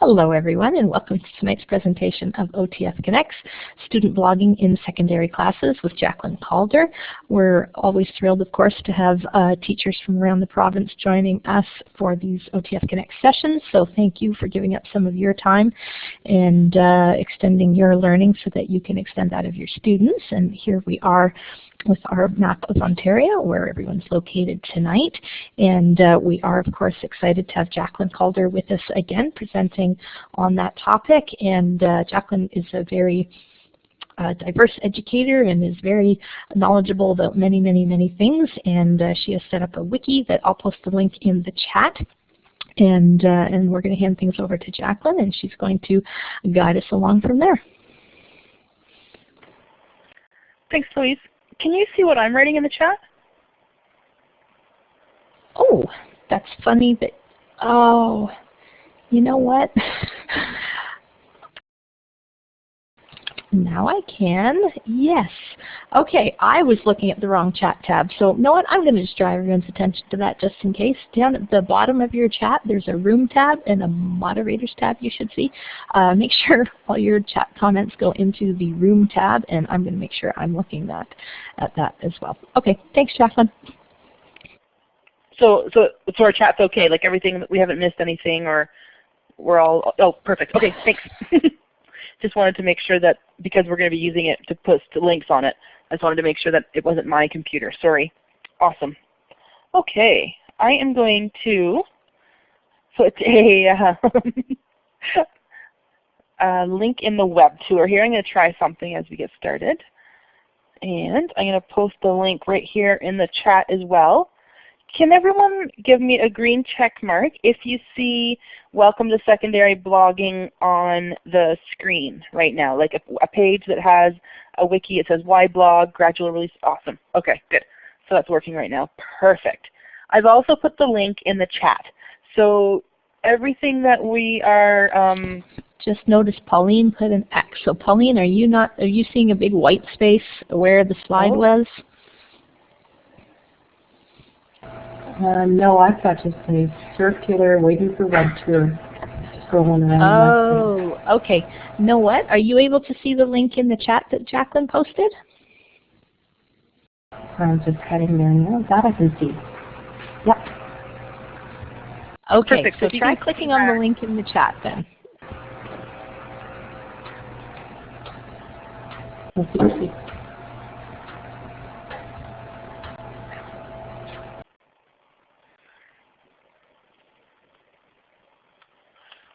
Hello everyone, and welcome to tonight's presentation of OTF Connects, Student Blogging in Secondary Classes with Jacqueline Calder. We're always thrilled, of course, to have teachers from around the province joining us for these OTF Connect sessions, so thank you for giving up some of your time and extending your learning so that you can extend that of your students. And here we are with our map of Ontario, where everyone's located tonight. And we are, of course, excited to have Jacqueline Calder with us again, presenting on that topic. And Jacqueline is a very diverse educator and is very knowledgeable about many, many, many things. And she has set up a wiki that I'll post the link in the chat. And we're going to hand things over to Jacqueline, and she's going to guide us along from there. Thanks, Louise. Can you see what I'm writing in the chat? Oh, that's funny that, oh, you know what? Now I can, yes. Okay, I was looking at the wrong chat tab, so you know what? I'm going to just draw everyone's attention to that just in case. Down at the bottom of your chat, there's a room tab and a moderators tab you should see. Make sure all your chat comments go into the room tab, and I'm going to make sure I'm looking at that as well. Okay, thanks, Jacqueline. So our chat's okay, like everything, we haven't missed anything, or we're all, oh, perfect. Okay, thanks. Just wanted to make sure that, because we're going to be using it to post links on it, I just wanted to make sure that it wasn't my computer. Sorry. Awesome. Okay, I am going to put a link in the web tour here. I'm going to try something as we get started. And I'm going to post the link right here in the chat as well. Can everyone give me a green check mark if you see Welcome to Secondary Blogging on the screen right now, like a page that has a wiki. It says Why Blog, Gradual Release. Awesome. Okay, good. So that's working right now. Perfect. I've also put the link in the chat. So everything that we are just noticed Pauline put an X. So Pauline, are you seeing a big white space where the slide was? No, I've got just a circular waiting for web tour scrolling around. Oh, okay. You know what? Are you able to see the link in the chat that Jacqueline posted? I'm just heading there now. That I can see. Yep. Okay, perfect. so try clicking on the link in the chat then. Let's see.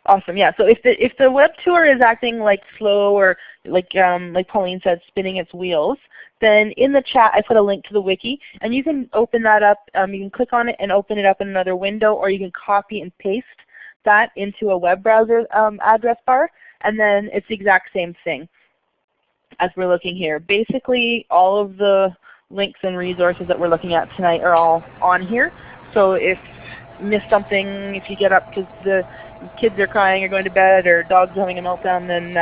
Awesome. Yeah. So if the web tour is acting like slow, or like Pauline said, spinning its wheels, then in the chat I put a link to the wiki, and you can open that up. You can click on it and open it up in another window, or you can copy and paste that into a web browser address bar, and then it's the exact same thing as we're looking here. Basically, all of the links and resources that we're looking at tonight are all on here. So if you miss something, if you get up because the kids are crying or going to bed, or dog's having a meltdown, then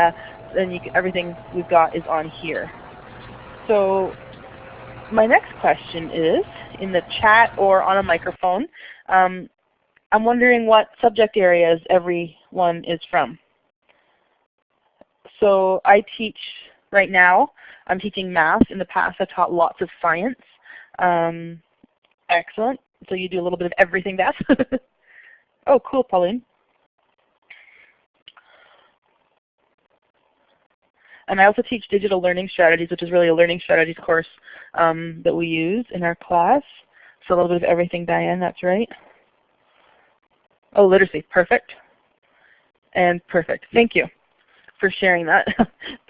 everything we've got is on here. So my next question is, in the chat or on a microphone, I'm wondering what subject areas everyone is from. So I teach right now, I'm teaching math. In the past I taught lots of science. Excellent. So you do a little bit of everything, Beth. Oh, cool, Pauline. And I also teach digital learning strategies, which is really a learning strategies course that we use in our class. So a little bit of everything, Diane, that's right. Oh, literacy, perfect. And perfect. Thank you for sharing that.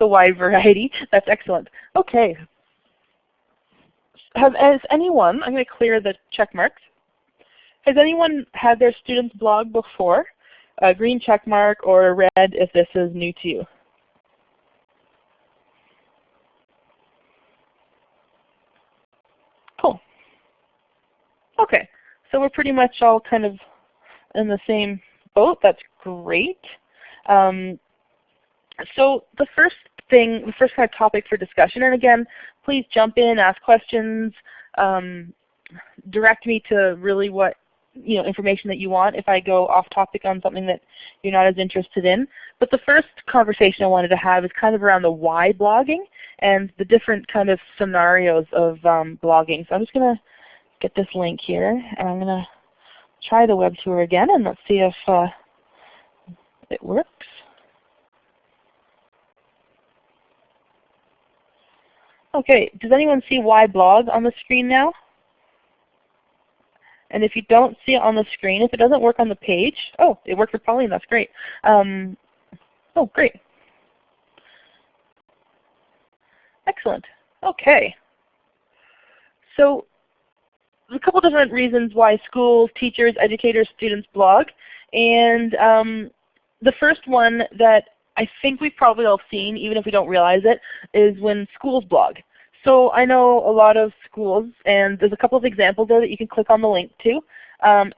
The wide variety, that's excellent. Okay. Has anyone, I'm going to clear the check marks. Has anyone had their students blog before? A green check mark or a red if this is new to you. Cool. Okay, so we're pretty much all kind of in the same boat. That's great. So the first kind of topic for discussion, and again, please jump in, ask questions, direct me to really what information that you want if I go off topic on something that you're not as interested in. But the first conversation I wanted to have is kind of around the why blogging and the different kind of scenarios of blogging. So I'm just going to get this link here, and I'm going to try the web tour again, and let's see if it works. Okay, does anyone see why blog on the screen now? And if you don't see it on the screen, if it doesn't work on the page, oh, it worked for Pauline, that's great. Oh, great. Excellent. Okay. So there's a couple different reasons why schools, teachers, educators, students blog. And the first one that I think we've probably all seen, even if we don't realize it, is when schools blog. So I know a lot of schools, and there's a couple of examples there that you can click on the link to.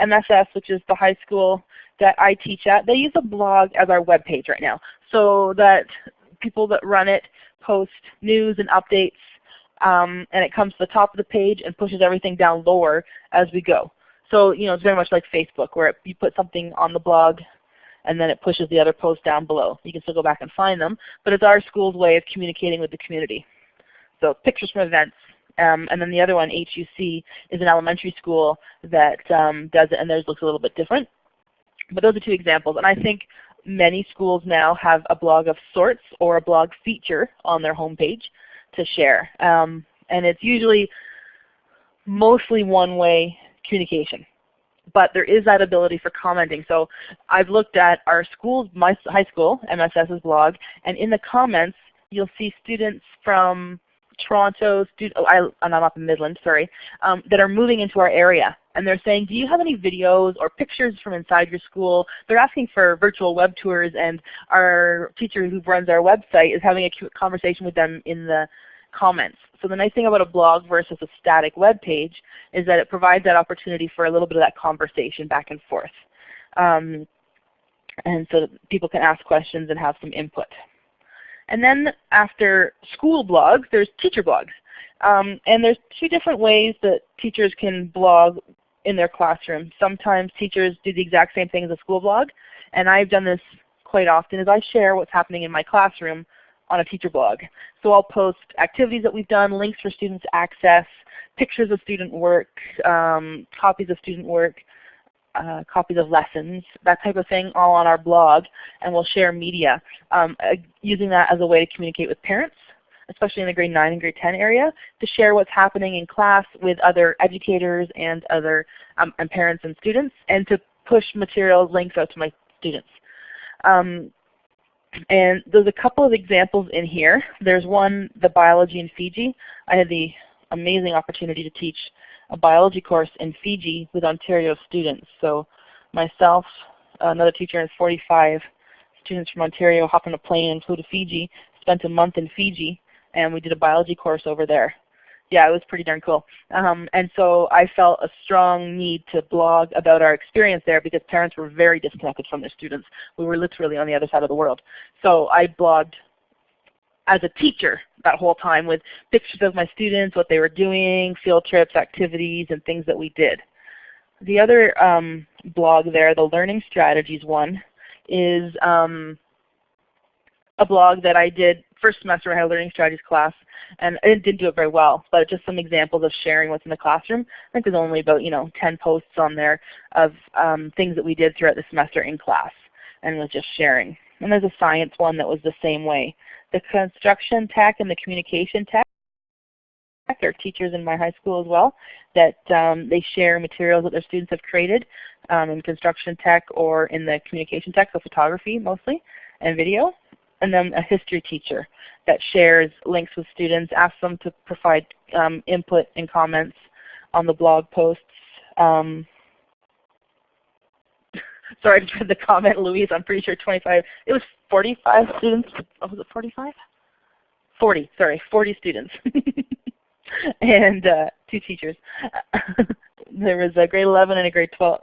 MSS, which is the high school that I teach at, they use a blog as our web page right now, so that people that run it post news and updates, and it comes to the top of the page and pushes everything down lower as we go. So it's very much like Facebook, where you put something on the blog and then it pushes the other posts down below. You can still go back and find them, but it's our school's way of communicating with the community. So pictures from events. And then the other one, HUC, is an elementary school that does it, and theirs looks a little bit different. But those are two examples. And I think many schools now have a blog of sorts or a blog feature on their homepage to share. And it's usually mostly one-way communication. But there is that ability for commenting. So I've looked at our school's, my high school, MSS's blog, and in the comments you'll see students from Toronto, I'm up in Midland, sorry, that are moving into our area. And they're saying, do you have any videos or pictures from inside your school? They're asking for virtual web tours, and our teacher who runs our website is having a conversation with them in the comments. So the nice thing about a blog versus a static web page is that it provides that opportunity for a little bit of that conversation back and forth. And so that people can ask questions and have some input. And then after school blogs, there's teacher blogs. And there's two different ways that teachers can blog in their classroom. Sometimes teachers do the exact same thing as a school blog, and I've done this quite often, is I share what's happening in my classroom on a teacher blog. So I'll post activities that we've done, links for students to access, pictures of student work, copies of student work, copies of lessons, that type of thing, all on our blog, and we'll share media, using that as a way to communicate with parents, especially in the grade 9 and grade 10 area, to share what's happening in class with other educators and other and parents and students, and to push materials, links out to my students. And there's a couple of examples in here. There's one, the biology in Fiji. I had the amazing opportunity to teach a biology course in Fiji with Ontario students. So myself, another teacher, and 45 students from Ontario hopped on a plane and flew to Fiji, spent a month in Fiji, and we did a biology course over there. Yeah, it was pretty darn cool. And so I felt a strong need to blog about our experience there because parents were very disconnected from their students. We were literally on the other side of the world. So I blogged as a teacher that whole time with pictures of my students, what they were doing, field trips, activities, and things that we did. The other blog there, the Learning Strategies one, is a blog that I did first semester. I had a Learning Strategies class, and I didn't do it very well, but just some examples of sharing what's in the classroom. I think there's only about 10 posts on there of things that we did throughout the semester in class, and was just sharing. And there's a science one that was the same way. The construction tech and the communication tech are teachers in my high school as well, that they share materials that their students have created in construction tech or in the communication tech, so photography mostly, and video. And then a history teacher that shares links with students, asks them to provide input and comments on the blog posts. Sorry, I just read the comment, Louise, I'm pretty sure 25, it was 45 students, oh, was it 45? 40, sorry, 40 students. And 2 teachers. There was a grade 11 and a grade 12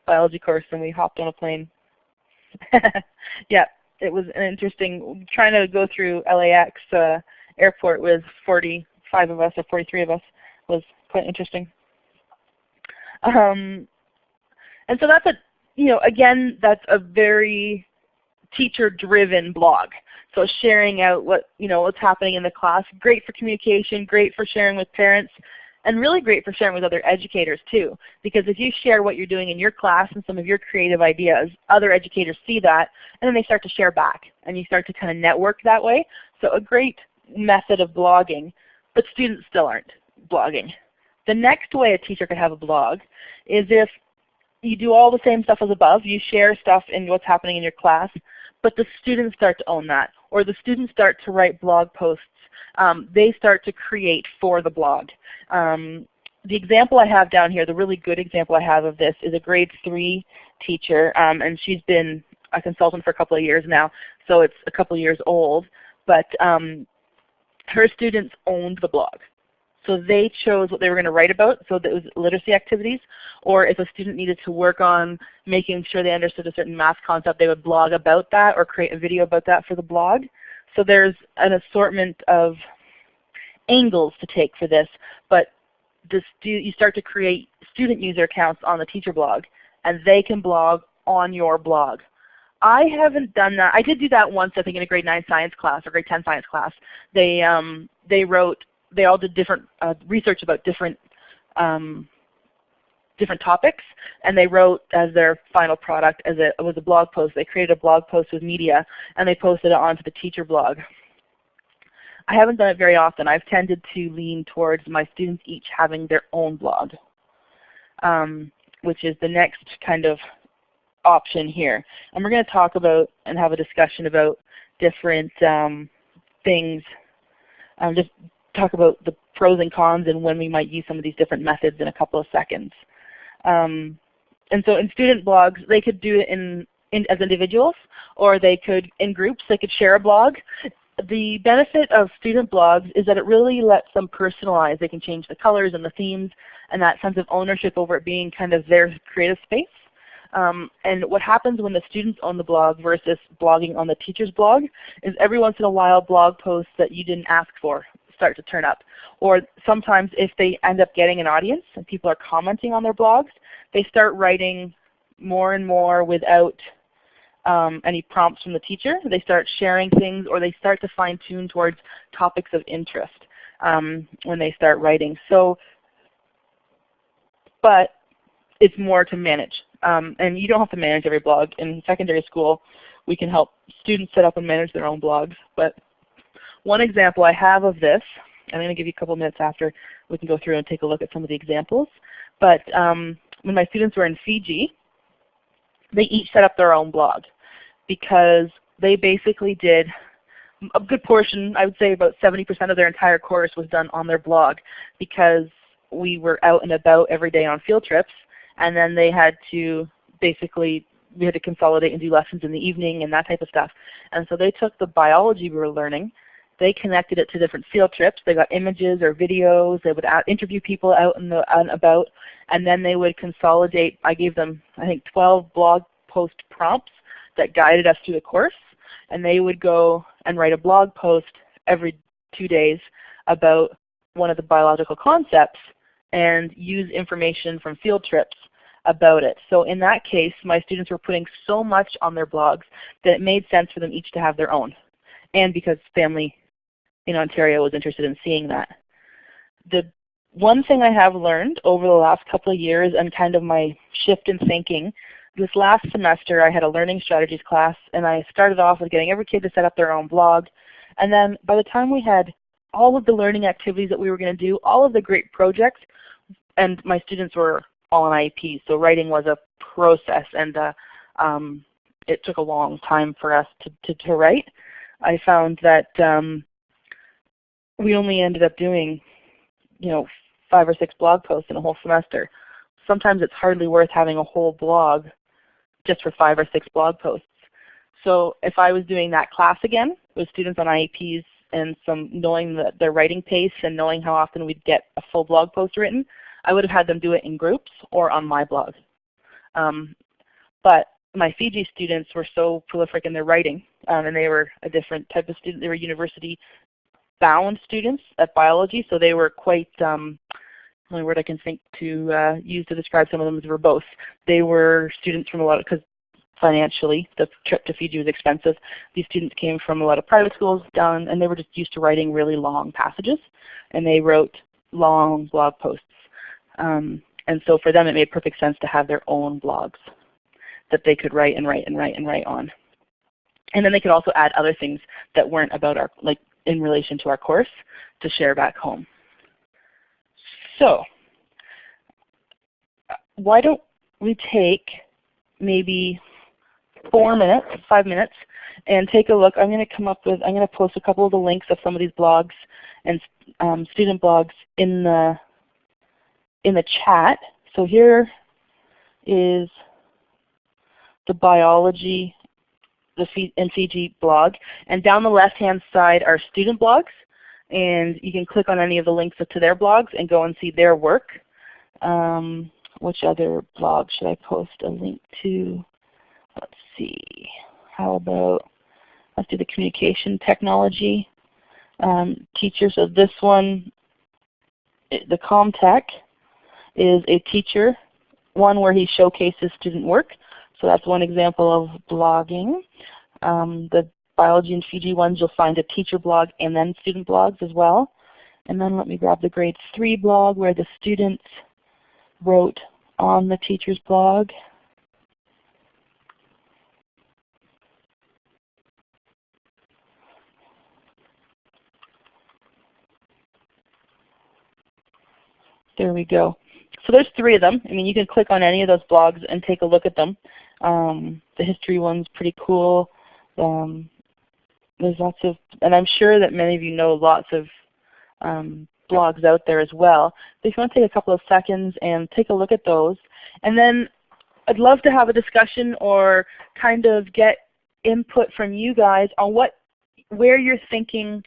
biology course, and we hopped on a plane. Yeah, it was an interesting, trying to go through LAX airport with 45 of us, or 43 of us, was quite interesting. And so that's a, again, that's a very teacher-driven blog. So sharing out what's happening in the class, great for communication, great for sharing with parents, and really great for sharing with other educators too. Because if you share what you're doing in your class and some of your creative ideas, other educators see that, and then they start to share back, and you start to kind of network that way. So a great method of blogging, but students still aren't blogging. The next way a teacher could have a blog is if you do all the same stuff as above, you share stuff in what's happening in your class, but the students start to own that, or the students start to write blog posts. They start to create for the blog. The example I have down here, the really good example I have of this, is a grade 3 teacher, and she's been a consultant for a couple of years now, so it's a couple of years old, but her students owned the blog. So they chose what they were going to write about, so that it was literacy activities, or if a student needed to work on making sure they understood a certain math concept, they would blog about that or create a video about that for the blog. So there's an assortment of angles to take for this, but you start to create student user accounts on the teacher blog, and they can blog on your blog. I haven't done that. I did do that once, I think, in a grade 9 science class or grade 10 science class. They all did different research about different topics, and they wrote as their final product it was a blog post. They created a blog post with media, and they posted it onto the teacher blog. I haven't done it very often. I've tended to lean towards my students each having their own blog, which is the next kind of option here. And we're going to talk about and have a discussion about different things, just talk about the pros and cons and when we might use some of these different methods in a couple of seconds. And so in student blogs, they could do it as individuals, or they could, in groups, they could share a blog. The benefit of student blogs is that it really lets them personalize. They can change the colors and the themes and that sense of ownership over it being kind of their creative space. And what happens when the students own the blog versus blogging on the teacher's blog is every once in a while blog posts that you didn't ask for start to turn up. Or sometimes if they end up getting an audience and people are commenting on their blogs, they start writing more and more without any prompts from the teacher. They start sharing things, or they start to fine tune towards topics of interest when they start writing. But it's more to manage. And you don't have to manage every blog. In secondary school, we can help students set up and manage their own blogs. But one example I have of this, I'm going to give you a couple minutes after we can go through and take a look at some of the examples. But when my students were in Fiji, they each set up their own blog because they basically did a good portion, I would say about 70% of their entire course was done on their blog because we were out and about every day on field trips, and then they had to basically, we had to consolidate and do lessons in the evening and that type of stuff. And so they took the biology we were learning, they connected it to different field trips. They got images or videos. They would interview people out and about, and then they would consolidate. I gave them, I think, 12 blog post prompts that guided us through the course, and they would go and write a blog post every 2 days about one of the biological concepts and use information from field trips about it. So in that case, my students were putting so much on their blogs that it made sense for them each to have their own, and because family in Ontario was interested in seeing that. The one thing I have learned over the last couple of years and kind of my shift in thinking, this last semester I had a learning strategies class, and I started off with getting every kid to set up their own blog. And then by the time we had all of the learning activities that we were going to do, all of the great projects, and my students were all on IEPs, so writing was a process, and it took a long time for us to write. I found that we only ended up doing 5 or 6 blog posts in a whole semester. Sometimes it's hardly worth having a whole blog just for 5 or 6 blog posts. So if I was doing that class again with students on IEPs and knowing their writing pace and knowing how often we'd get a full blog post written, I would have had them do it in groups or on my blog. But my Fiji students were so prolific in their writing, and they were a different type of student. They were university-bound students at biology, so they were quite The only word I can think to use to describe some of them is verbose. They were students from a lot of, because financially the trip to Fiji was expensive. These students came from a lot of private schools down, and they were just used to writing really long passages, and they wrote long blog posts. And so for them it made perfect sense to have their own blogs that they could write and write and write and write on. And then they could also add other things that weren't about our, like in relation to our course, to share back home. So why don't we take maybe 5 minutes, and take a look. I'm going to post a couple of the links of some of these blogs and student blogs in the chat. So here is the biology in Fiji blog, and down the left-hand side are student blogs, and you can click on any of the links to their blogs and go and see their work. Which other blog should I post a link to? Let's see. How about, let's do the communication technology teacher. So this one, the ComTech, is a teacher one where he showcases student work. So that's one example of blogging. The biology in Fiji ones, you'll find a teacher blog and then student blogs as well. And then let me grab the grade 3 blog where the students wrote on the teacher's blog. There we go. So there's 3 of them. I mean, you can click on any of those blogs and take a look at them. The history one's pretty cool. There's lots of, and I'm sure that many of you know lots of blogs out there as well. But if you want to take a couple of seconds and take a look at those, and then I'd love to have a discussion or kind of get input from you guys on where you're thinking,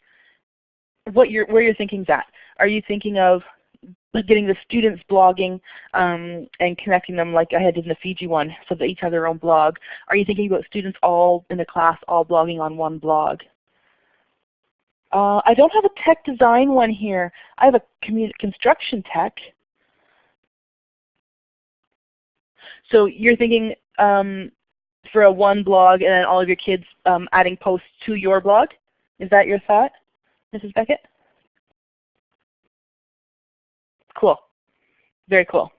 where your thinking's at. Are you thinking of getting the students blogging and connecting them like I had in the Fiji one, so they each have their own blog? Are you thinking about students all in the class all blogging on one blog? I don't have a tech design one here. I have a construction tech. So you're thinking for a one blog and then all of your kids adding posts to your blog? Is that your thought, Mrs. Beckett? Cool. Very cool.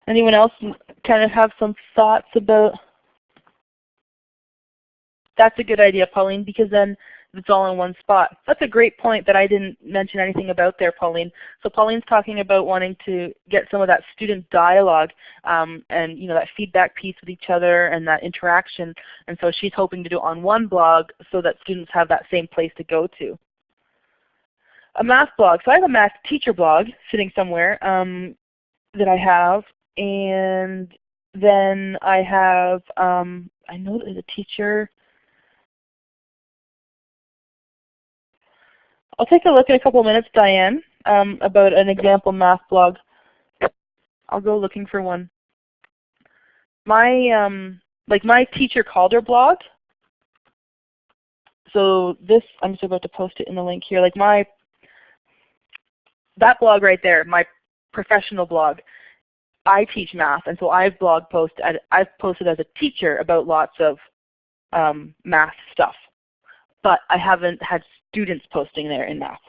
Anyone else kind of have some thoughts about? That's a good idea, Pauline, because then it's all in one spot. That's a great point that I didn't mention anything about there, Pauline. So Pauline's talking about wanting to get some of that student dialogue and that feedback piece with each other and that interaction. And so she's hoping to do it on one blog so that students have that same place to go to. A math blog. So I have a math teacher blog sitting somewhere that I have. And then I have, I know there's a teacher. I'll take a look in a couple of minutes, Diane, about an example math blog. I'll go looking for one. My my teacher Calder blog. So this, I'm just about to post it in the link here. That blog right there, my professional blog. I teach math, and so I've posted as a teacher about lots of math stuff, but I haven't had students posting there in math.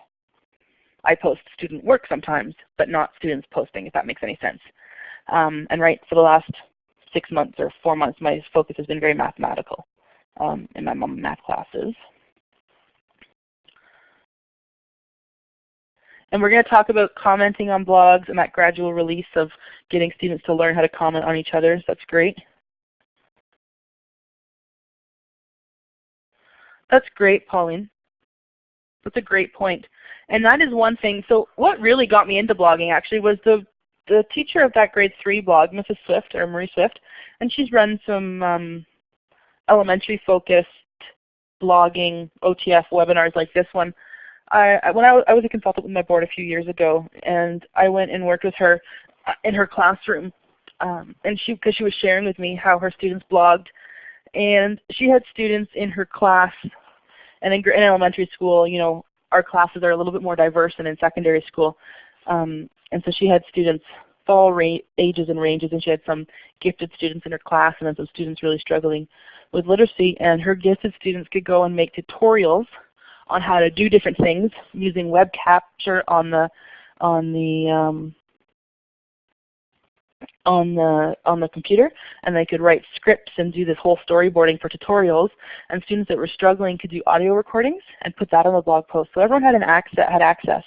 I post student work sometimes, but not students posting, if that makes any sense. And right, for the last 6 months or 4 months, my focus has been very mathematical in my math classes. And we're going to talk about commenting on blogs and that gradual release of getting students to learn how to comment on each other. So that's great. That's great, Pauline. That's a great point. And that is one thing. So what really got me into blogging actually was the teacher of that grade 3 blog, Mrs. Swift, or Marie Swift, and she's run some elementary focused blogging OTF webinars like this one. When I was a consultant with my board a few years ago, and I went and worked with her in her classroom, and because she was sharing with me how her students blogged, and she had students in her class, and in elementary school, you know, our classes are a little bit more diverse than in secondary school, and so she had students of all ages and ranges, and she had some gifted students in her class, and then some students really struggling with literacy, and her gifted students could go and make tutorials on how to do different things using web capture on the computer, and they could write scripts and do this whole storyboarding for tutorials. And students that were struggling could do audio recordings and put that on the blog post. So everyone had access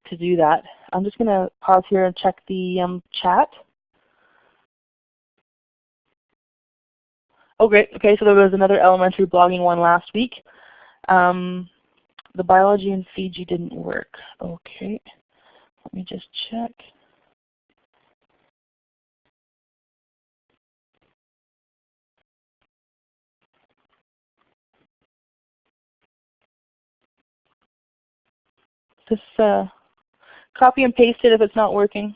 to do that. I'm just going to pause here and check the chat. Oh, great. Okay, so there was another elementary blogging one last week. The biology in Fiji didn't work. Okay, let me just check. Just copy and paste it if it's not working.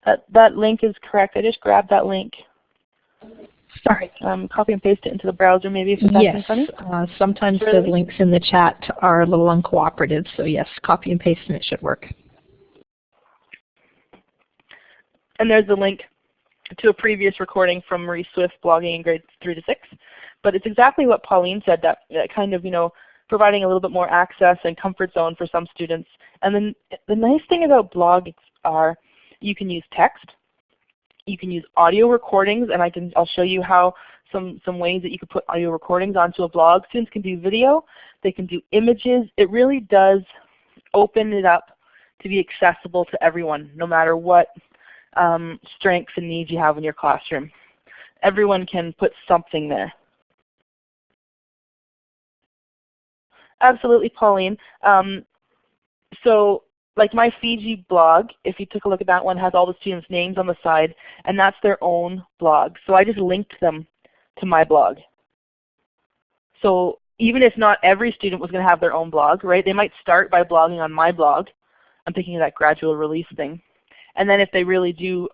That link is correct. I just grabbed that link. Sorry. Copy and paste it into the browser maybe if it's acting funny. Yes. Sometimes the links in the chat are a little uncooperative. So yes, copy and paste and it should work. And there's the link to a previous recording from Marie Swift blogging in grades 3 to 6. But it's exactly what Pauline said, that kind of, you know, providing a little bit more access and comfort zone for some students. And then the nice thing about blogs are you can use text, you can use audio recordings, and I'll show you how some ways that you can put audio recordings onto a blog. Students can do video, they can do images. It really does open it up to be accessible to everyone, no matter what strengths and needs you have in your classroom. Everyone can put something there. Absolutely, Pauline. So like my Fiji blog, if you took a look at that one, has all the students' names on the side, and that's their own blog. So I just linked them to my blog. So even if not every student was going to have their own blog, right, they might start by blogging on my blog. I'm thinking of that gradual release thing. And then if they really do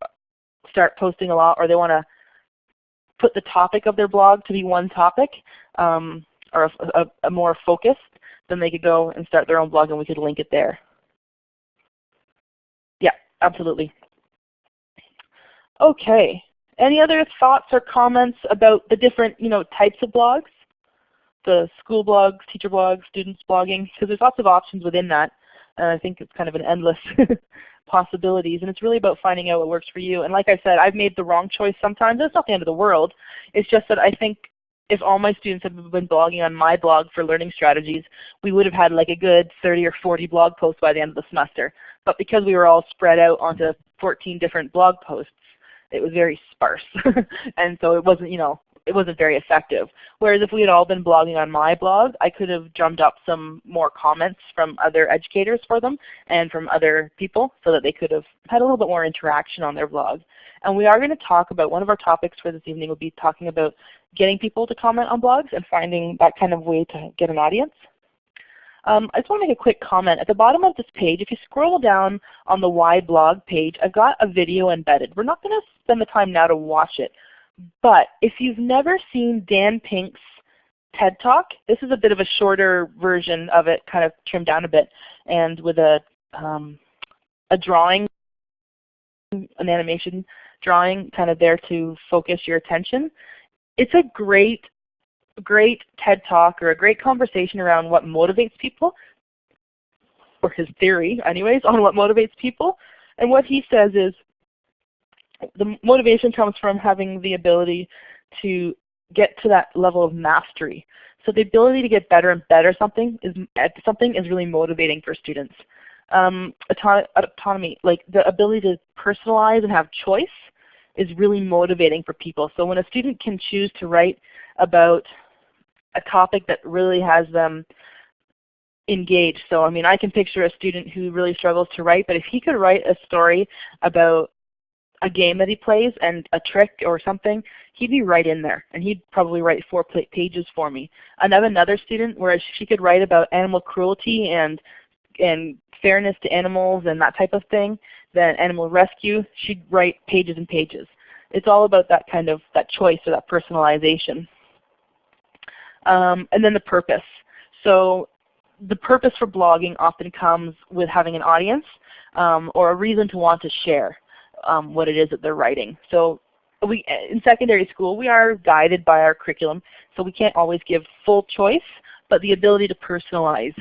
start posting a lot, or they want to put the topic of their blog to be one topic, or a more focused, then they could go and start their own blog and we could link it there. Yeah, absolutely. Okay. Any other thoughts or comments about the different, you know, types of blogs? The school blogs, teacher blogs, students blogging, because there's lots of options within that. And I think it's kind of an endless possibilities, and it's really about finding out what works for you. And like I said, I've made the wrong choice sometimes. It's not the end of the world. It's just that I think if all my students had been blogging on my blog for learning strategies, we would have had like a good 30 or 40 blog posts by the end of the semester. But because we were all spread out onto 14 different blog posts, it was very sparse. And so it wasn't, you know, it wasn't very effective. Whereas if we had all been blogging on my blog, I could have drummed up some more comments from other educators for them and from other people so that they could have had a little bit more interaction on their blog. And we are going to talk about, one of our topics for this evening will be talking about getting people to comment on blogs and finding that kind of way to get an audience. I just want to make a quick comment. At the bottom of this page, if you scroll down on the Why Blog page, I've got a video embedded. We're not going to spend the time now to watch it. But if you've never seen Dan Pink's TED Talk, this is a bit of a shorter version of it, kind of trimmed down a bit, and with a drawing, an animation drawing kind of there to focus your attention. It's a great TED Talk, or a great conversation around what motivates people, or his theory anyways, on what motivates people. And what he says is, the motivation comes from having the ability to get to that level of mastery. So the ability to get better and better at something is really motivating for students. Autonomy, like the ability to personalize and have choice, is really motivating for people. So when a student can choose to write about a topic that really has them engaged. So I mean, I can picture a student who really struggles to write, but if he could write a story about a game that he plays and a trick or something, he'd be right in there, and he'd probably write 4 pages for me. I have another student where she could write about animal cruelty and fairness to animals and that type of thing. then animal rescue, she'd write pages and pages. It's all about that kind of that choice or that personalization. And then the purpose. So the purpose for blogging often comes with having an audience or a reason to want to share what it is that they're writing. So in secondary school, we are guided by our curriculum, so we can't always give full choice, but the ability to personalize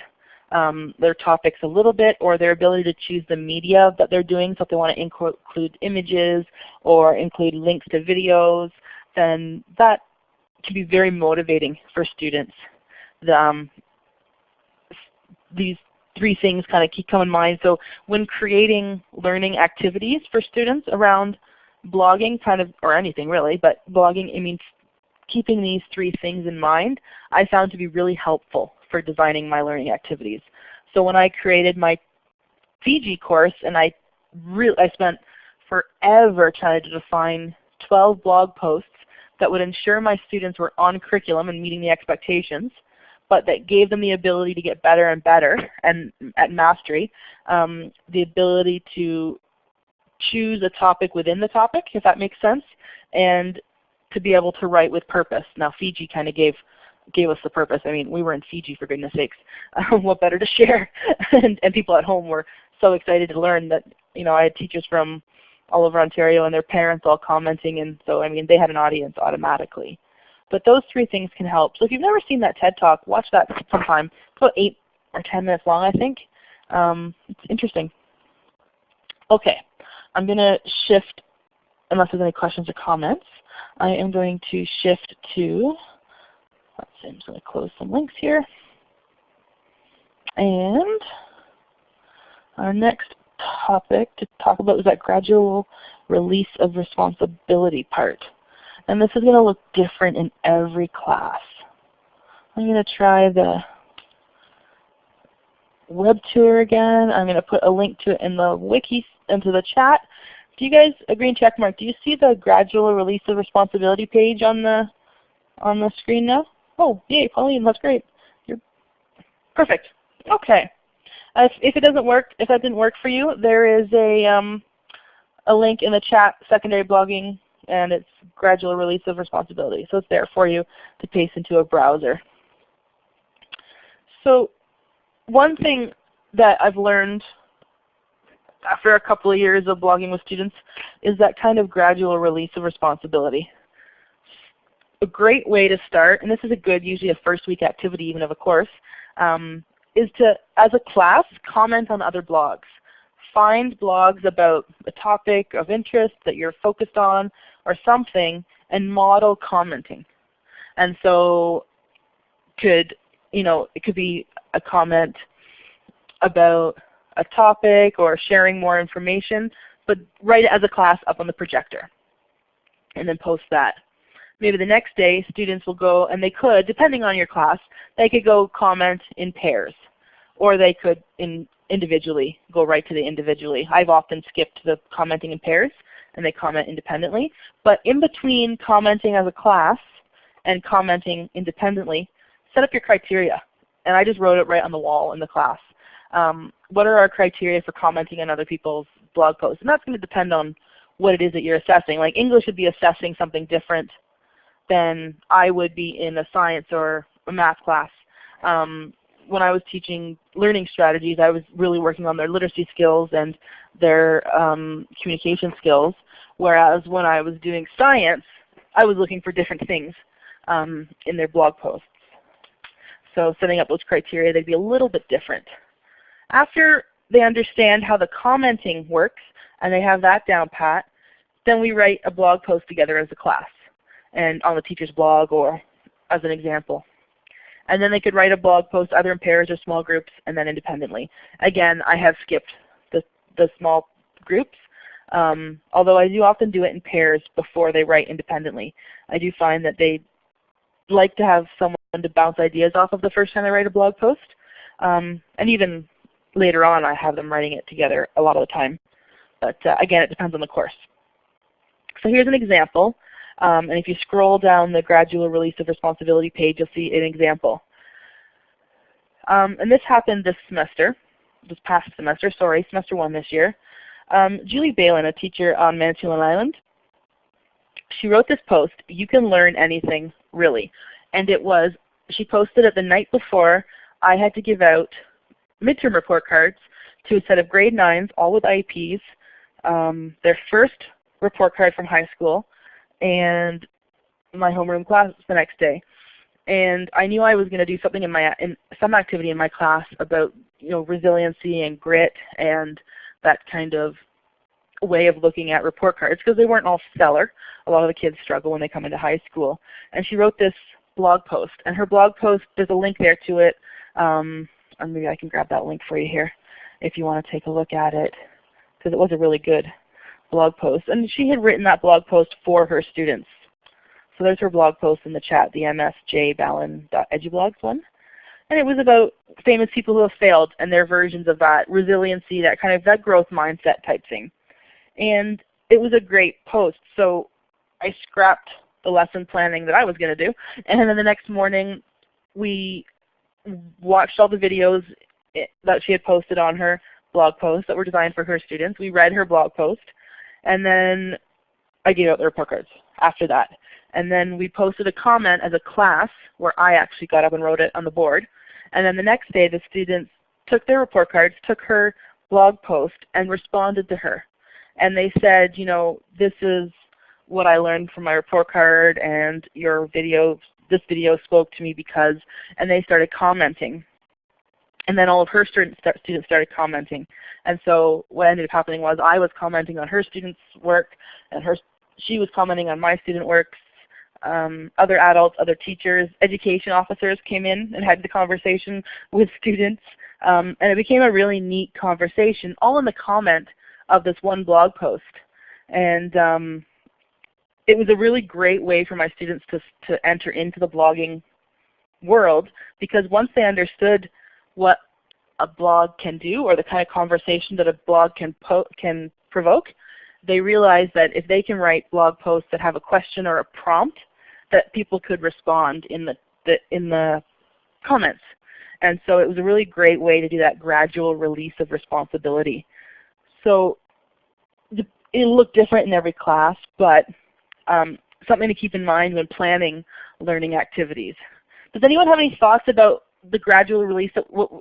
their topics a little bit, or their ability to choose the media that they're doing. So if they want to include images or include links to videos, then that can be very motivating for students. These three things kind of keep come in mind. So when creating learning activities for students around blogging, or anything really, but blogging, I mean, keeping these three things in mind, I found to be really helpful for designing my learning activities. So when I created my Fiji course, and I spent forever trying to define 12 blog posts that would ensure my students were on curriculum and meeting the expectations, but that gave them the ability to get better and better and at mastery, the ability to choose a topic within the topic, if that makes sense, and to be able to write with purpose. Now Fiji kind of gave us the purpose. I mean, we were in Fiji, for goodness sakes. What better to share? and people at home were so excited to learn that, you know, I had teachers from all over Ontario and their parents all commenting, and so, I mean, they had an audience automatically. But those three things can help. So if you've never seen that TED Talk, watch that sometime. It's about 8 or 10 minutes long, I think. It's interesting. Okay, I'm going to shift, unless there's any questions or comments, I am going to shift to, let's see, I'm just going to close some links here. And our next topic to talk about is that gradual release of responsibility part. And this is going to look different in every class. I'm going to try the web tour again. I'm going to put a link to it in the wiki, into the chat. Do you guys, a green check mark, do you see the gradual release of responsibility page on the screen now? Oh, yay, Pauline, that's great. You're perfect. Okay. If it doesn't work, if that didn't work for you, there is a link in the chat, secondary blogging, and it's gradual release of responsibility. So it's there for you to paste into a browser. So one thing that I've learned after a couple of years of blogging with students is that kind of gradual release of responsibility. A great way to start, and this is a good, usually a first week activity even of a course, is to, as a class, comment on other blogs. Find blogs about a topic of interest that you're focused on or something, and model commenting. And so it could be a comment about a topic or sharing more information, but write it as a class up on the projector and then post that. Maybe the next day students will go, and they could, depending on your class, they could go comment in pairs, or they could individually go right to the individually. I've often skipped the commenting in pairs and they comment independently. But in between commenting as a class and commenting independently, set up your criteria. And I just wrote it right on the wall in the class. What are our criteria for commenting on other people's blog posts? And that's going to depend on what it is that you're assessing. Like English would be assessing something different than I would be in a science or a math class. When I was teaching learning strategies, I was really working on their literacy skills and their communication skills, whereas when I was doing science, I was looking for different things in their blog posts. So setting up those criteria, they'd be a little bit different. After they understand how the commenting works and they have that down pat, then we write a blog post together as a class and on the teacher's blog or as an example. And then they could write a blog post either in pairs or small groups and then independently. Again, I have skipped the small groups, although I do often do it in pairs before they write independently. I do find that they like to have someone to bounce ideas off of the first time they write a blog post. And even later on I have them writing it together a lot of the time. But again, it depends on the course. So here's an example. And if you scroll down the gradual release of responsibility page, you'll see an example. And this happened this semester, this past semester, sorry, semester 1 this year. Julie Balin, a teacher on Manitoulin Island, she wrote this post, "You can learn anything, really." And it was, she posted it the night before I had to give out midterm report cards to a set of grade 9s, all with IEPs, their first report card from high school, and my homeroom class the next day. And I knew I was going to do something in some activity in my class about, you know, resiliency and grit and that kind of way of looking at report cards, because they weren't all stellar. A lot of the kids struggle when they come into high school. And she wrote this blog post, and her blog post, there's a link there to it, and maybe I can grab that link for you here if you want to take a look at it, because it was a really good blog post. And she had written that blog post for her students. So there's her blog post in the chat, the msjbalin.edublogs one. And it was about famous people who have failed and their versions of that, resiliency, that kind of that growth mindset type thing. And it was a great post. So I scrapped the lesson planning that I was going to do. And then the next morning we watched all the videos that she had posted on her blog post that were designed for her students. We read her blog post, and then I gave out the report cards after that. And then we posted a comment as a class where I actually got up and wrote it on the board. And then the next day the students took their report cards, took her blog post, and responded to her. And they said, you know, this is what I learned from my report card, and your video, this video spoke to me because, and they started commenting. And then all of her students started commenting. And so what ended up happening was I was commenting on her students' work, and she was commenting on my student works. Other adults, other teachers, education officers came in and had the conversation with students. And it became a really neat conversation, all in the comment of this one blog post. And it was a really great way for my students to enter into the blogging world, because once they understood what a blog can do, or the kind of conversation that a blog can provoke, they realized that if they can write blog posts that have a question or a prompt, that people could respond in the comments. And so it was a really great way to do that gradual release of responsibility. So it'll look different in every class, but something to keep in mind when planning learning activities. Does anyone have any thoughts about the gradual release,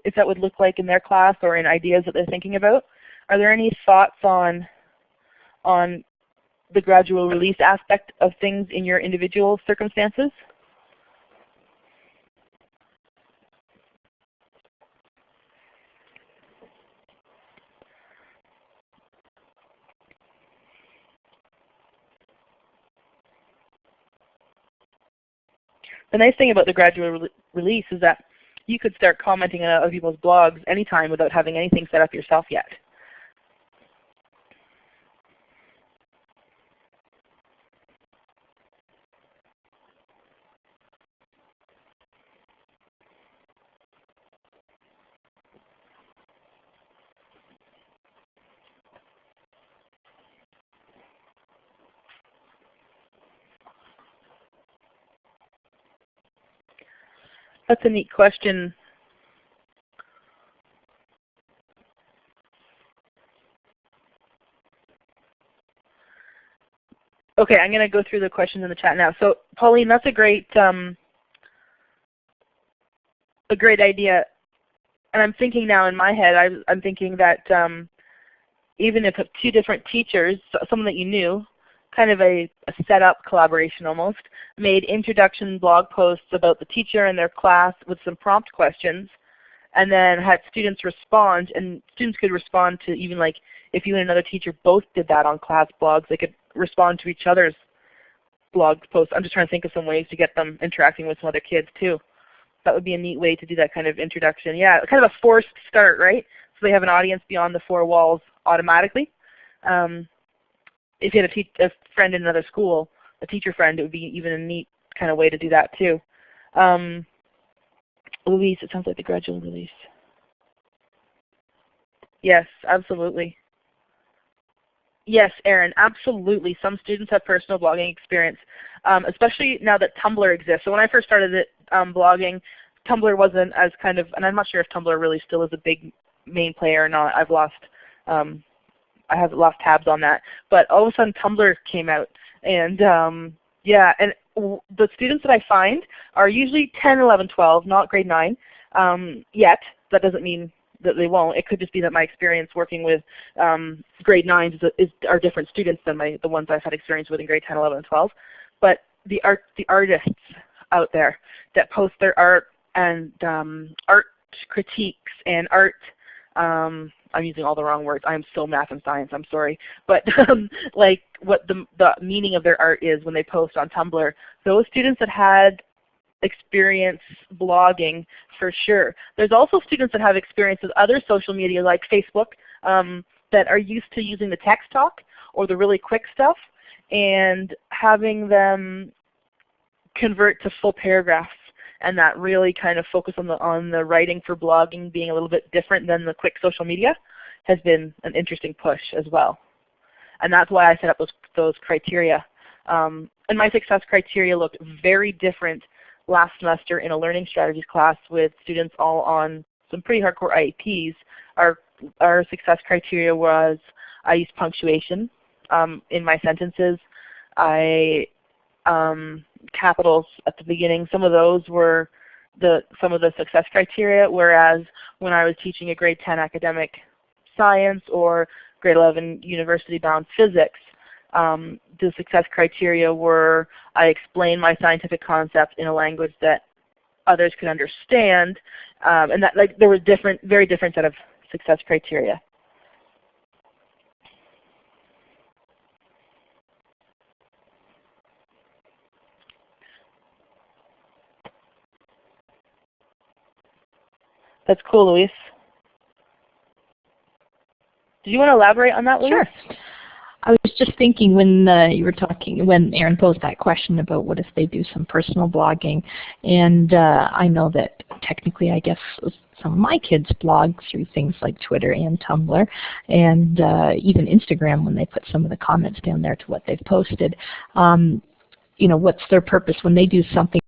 if that would look like in their class, or in ideas that they're thinking about? Are there any thoughts on the gradual release aspect of things in your individual circumstances? The nice thing about the gradual release is that you could start commenting on other people's blogs anytime without having anything set up yourself yet. That's a neat question. Okay, I'm going to go through the questions in the chat now. So Pauline, that's a great idea. And I'm thinking now in my head, I'm thinking that even if two different teachers, someone that you knew, kind of a set-up collaboration almost, made introduction blog posts about the teacher and their class with some prompt questions, and then had students respond, and students could respond to, even like if you and another teacher both did that on class blogs, they could respond to each other's blog posts. I'm just trying to think of some ways to get them interacting with some other kids too. That would be a neat way to do that kind of introduction. Yeah, kind of a forced start, right? So they have an audience beyond the four walls automatically. If you had a friend in another school, a teacher friend, it would be even a neat kind of way to do that too. Louise, it sounds like the gradual release. Yes, absolutely. Yes, Erin, absolutely. Some students have personal blogging experience, especially now that Tumblr exists. So when I first started blogging, Tumblr wasn't as kind of, and I'm not sure if Tumblr really still is a big main player or not. I I have lost tabs on that. But all of a sudden Tumblr came out, and yeah, and the students that I find are usually 10, 11, 12, not grade 9 yet. That doesn't mean that they won't. It could just be that my experience working with grade 9s are different students than the ones I've had experience with in grade 10, 11, and 12. But the artists out there that post their art and art critiques and art, I'm using all the wrong words. I am so math and science, I'm sorry. But like what the meaning of their art is when they post on Tumblr, those students that had experience blogging for sure. There's also students that have experience with other social media like Facebook that are used to using the text talk or the really quick stuff, and having them convert to full paragraphs, and that really kind of focus on the writing for blogging being a little bit different than the quick social media has been an interesting push as well. And that's why I set up those criteria. And my success criteria looked very different last semester in a learning strategies class with students all on some pretty hardcore IEPs. Our success criteria was I used punctuation in my sentences. I capitals at the beginning. Some of those were some of the success criteria, whereas when I was teaching a grade 10 academic science or grade 11 university-bound physics, the success criteria were I explained my scientific concept in a language that others could understand, and that there was very different set of success criteria. That's cool, Luis. Did you want to elaborate on that, Luis? Sure. I was just thinking when you were talking, when Erin posed that question about what if they do some personal blogging, and I know that technically I guess some of my kids blog through things like Twitter and Tumblr, and even Instagram when they put some of the comments down there to what they've posted. You know, what's their purpose when they do something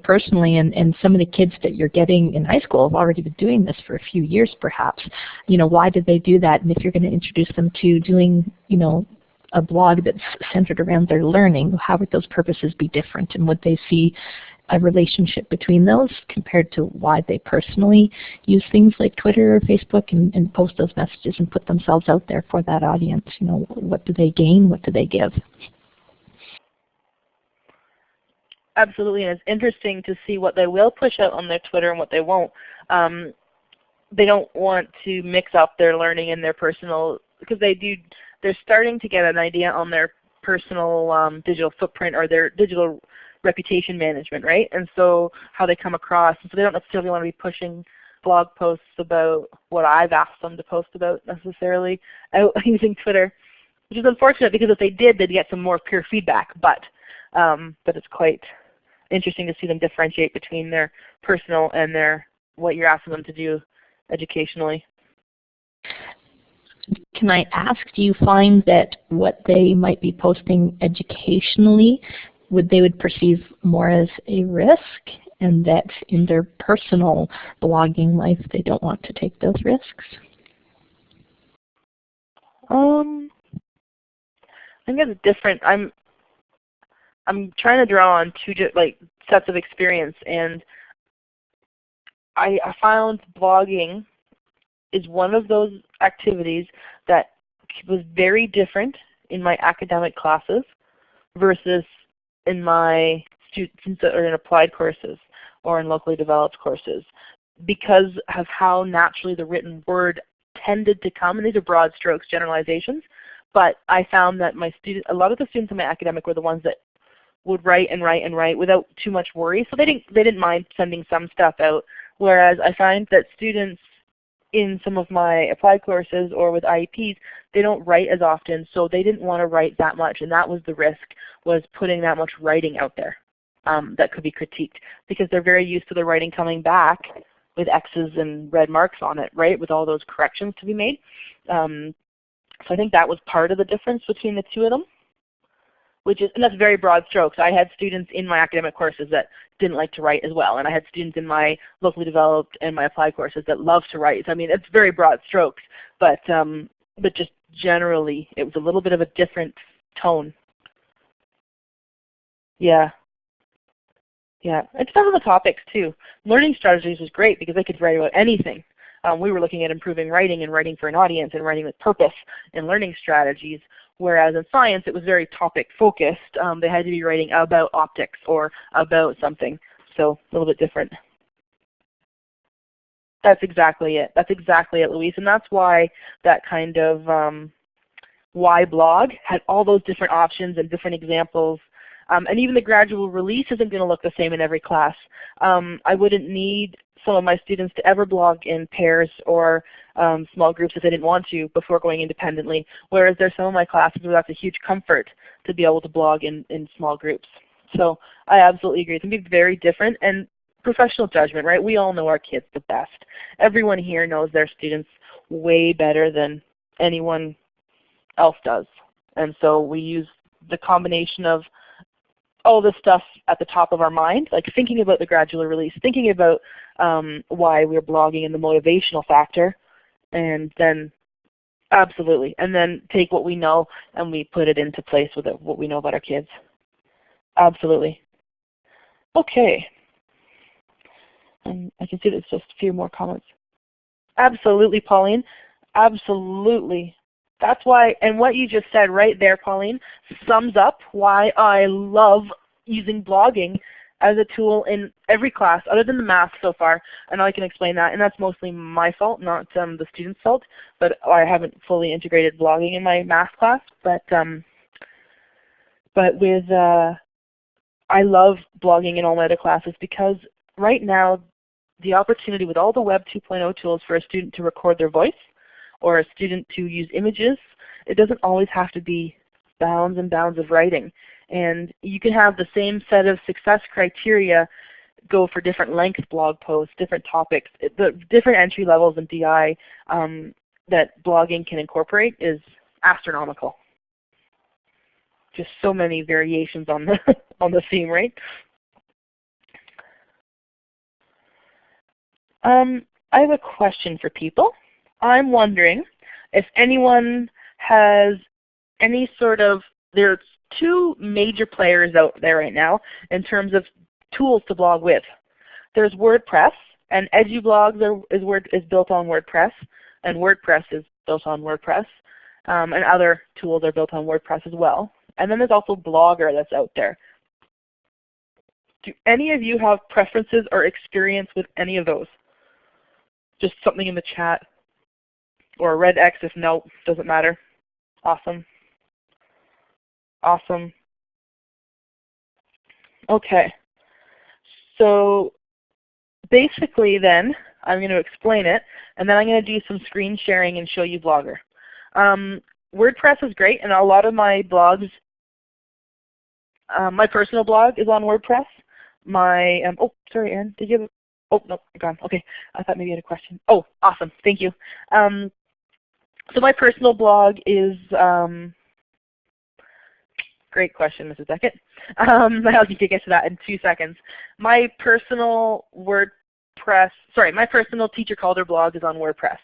personally, and some of the kids that you're getting in high school have already been doing this for a few years perhaps. You know, why did they do that? And if you're going to introduce them to doing, you know, a blog that's centered around their learning, how would those purposes be different? And would they see a relationship between those compared to why they personally use things like Twitter or Facebook and post those messages and put themselves out there for that audience? You know, what do they gain? What do they give? Absolutely, and it's interesting to see what they will push out on their Twitter and what they won't. They don't want to mix up their learning and their personal, because they're starting to get an idea on their personal digital footprint or their digital reputation management, right? And so how they come across, and so they don't necessarily want to be pushing blog posts about what I've asked them to post about necessarily out using Twitter, which is unfortunate because if they did, they'd get some more peer feedback, but it's quite interesting to see them differentiate between their personal and what you're asking them to do educationally. Can I ask, do you find that what they might be posting educationally, they would perceive more as a risk, and that in their personal blogging life they don't want to take those risks? I think it's different. I'm trying to draw on two sets of experience, and I found blogging is one of those activities that was very different in my academic classes versus in my students that are in applied courses or in locally developed courses, because of how naturally the written word tended to come, and these are broad strokes generalizations, but I found that a lot of the students in my academic were the ones that would write and write and write without too much worry, so they didn't mind sending some stuff out. Whereas I find that students in some of my applied courses or with IEPs, they don't write as often, so they didn't want to write that much, and that was the risk, was putting that much writing out there that could be critiqued, because they're very used to the writing coming back with X's and red marks on it, right, with all those corrections to be made. So I think that was part of the difference between the two of them. And that's very broad strokes. I had students in my academic courses that didn't like to write as well, and I had students in my locally developed and my applied courses that love to write. So, I mean, it's very broad strokes, but just generally. It was a little bit of a different tone. Yeah. Yeah, it depends on the topics too. Learning strategies was great because I could write about anything. We were looking at improving writing and writing for an audience and writing with purpose and learning strategies, whereas in science it was very topic focused. They had to be writing about optics or about something, so a little bit different. That's exactly it. That's exactly it, Louise, and that's why that kind of why blog had all those different options and different examples. And even the gradual release isn't going to look the same in every class. I wouldn't need some of my students to ever blog in pairs or small groups if they didn't want to before going independently, whereas there's some of my classes where that's a huge comfort to be able to blog in small groups. So I absolutely agree. It's going to be very different, and professional judgment, right? We all know our kids the best. Everyone here knows their students way better than anyone else does. And so we use the combination of all this stuff at the top of our mind, like thinking about the gradual release, thinking about why we're blogging and the motivational factor, and then absolutely, and then take what we know and we put it into place with what we know about our kids. Absolutely. Okay. And I can see there's just a few more comments. Absolutely, Pauline. Absolutely. That's why, and what you just said right there, Pauline, sums up why I love using blogging as a tool in every class other than the math so far, and I can explain that, and that's mostly my fault, not the students' fault, but I haven't fully integrated blogging in my math class, but with, I love blogging in all my other classes because right now the opportunity with all the Web 2.0 tools for a student to record their voice or a student to use images, it doesn't always have to be bounds and bounds of writing. And you can have the same set of success criteria go for different length blog posts, different topics. The different entry levels in DI that blogging can incorporate is astronomical. Just so many variations on the on the theme, right? I have a question for people. I'm wondering if anyone has any sort of, there's two major players out there right now in terms of tools to blog with. There's WordPress, and EduBlogs is built on WordPress, and WordPress is built on WordPress, and other tools are built on WordPress as well. And then there's also Blogger that's out there. Do any of you have preferences or experience with any of those? Just something in the chat, or a red X if no, doesn't matter. Awesome. Awesome. Okay. So basically then, I'm going to explain it, and then I'm going to do some screen sharing and show you Blogger. WordPress is great, and a lot of my blogs, my personal blog is on WordPress. My, oh, sorry, Aaron, did you have, oh, no, you're gone. Okay, I thought maybe you had a question. Oh, awesome, thank you. So my personal blog is, great question, Mrs. Beckett. I'll get to that in 2 seconds. My personal WordPress, sorry, my personal Teacher Calder blog is on WordPress.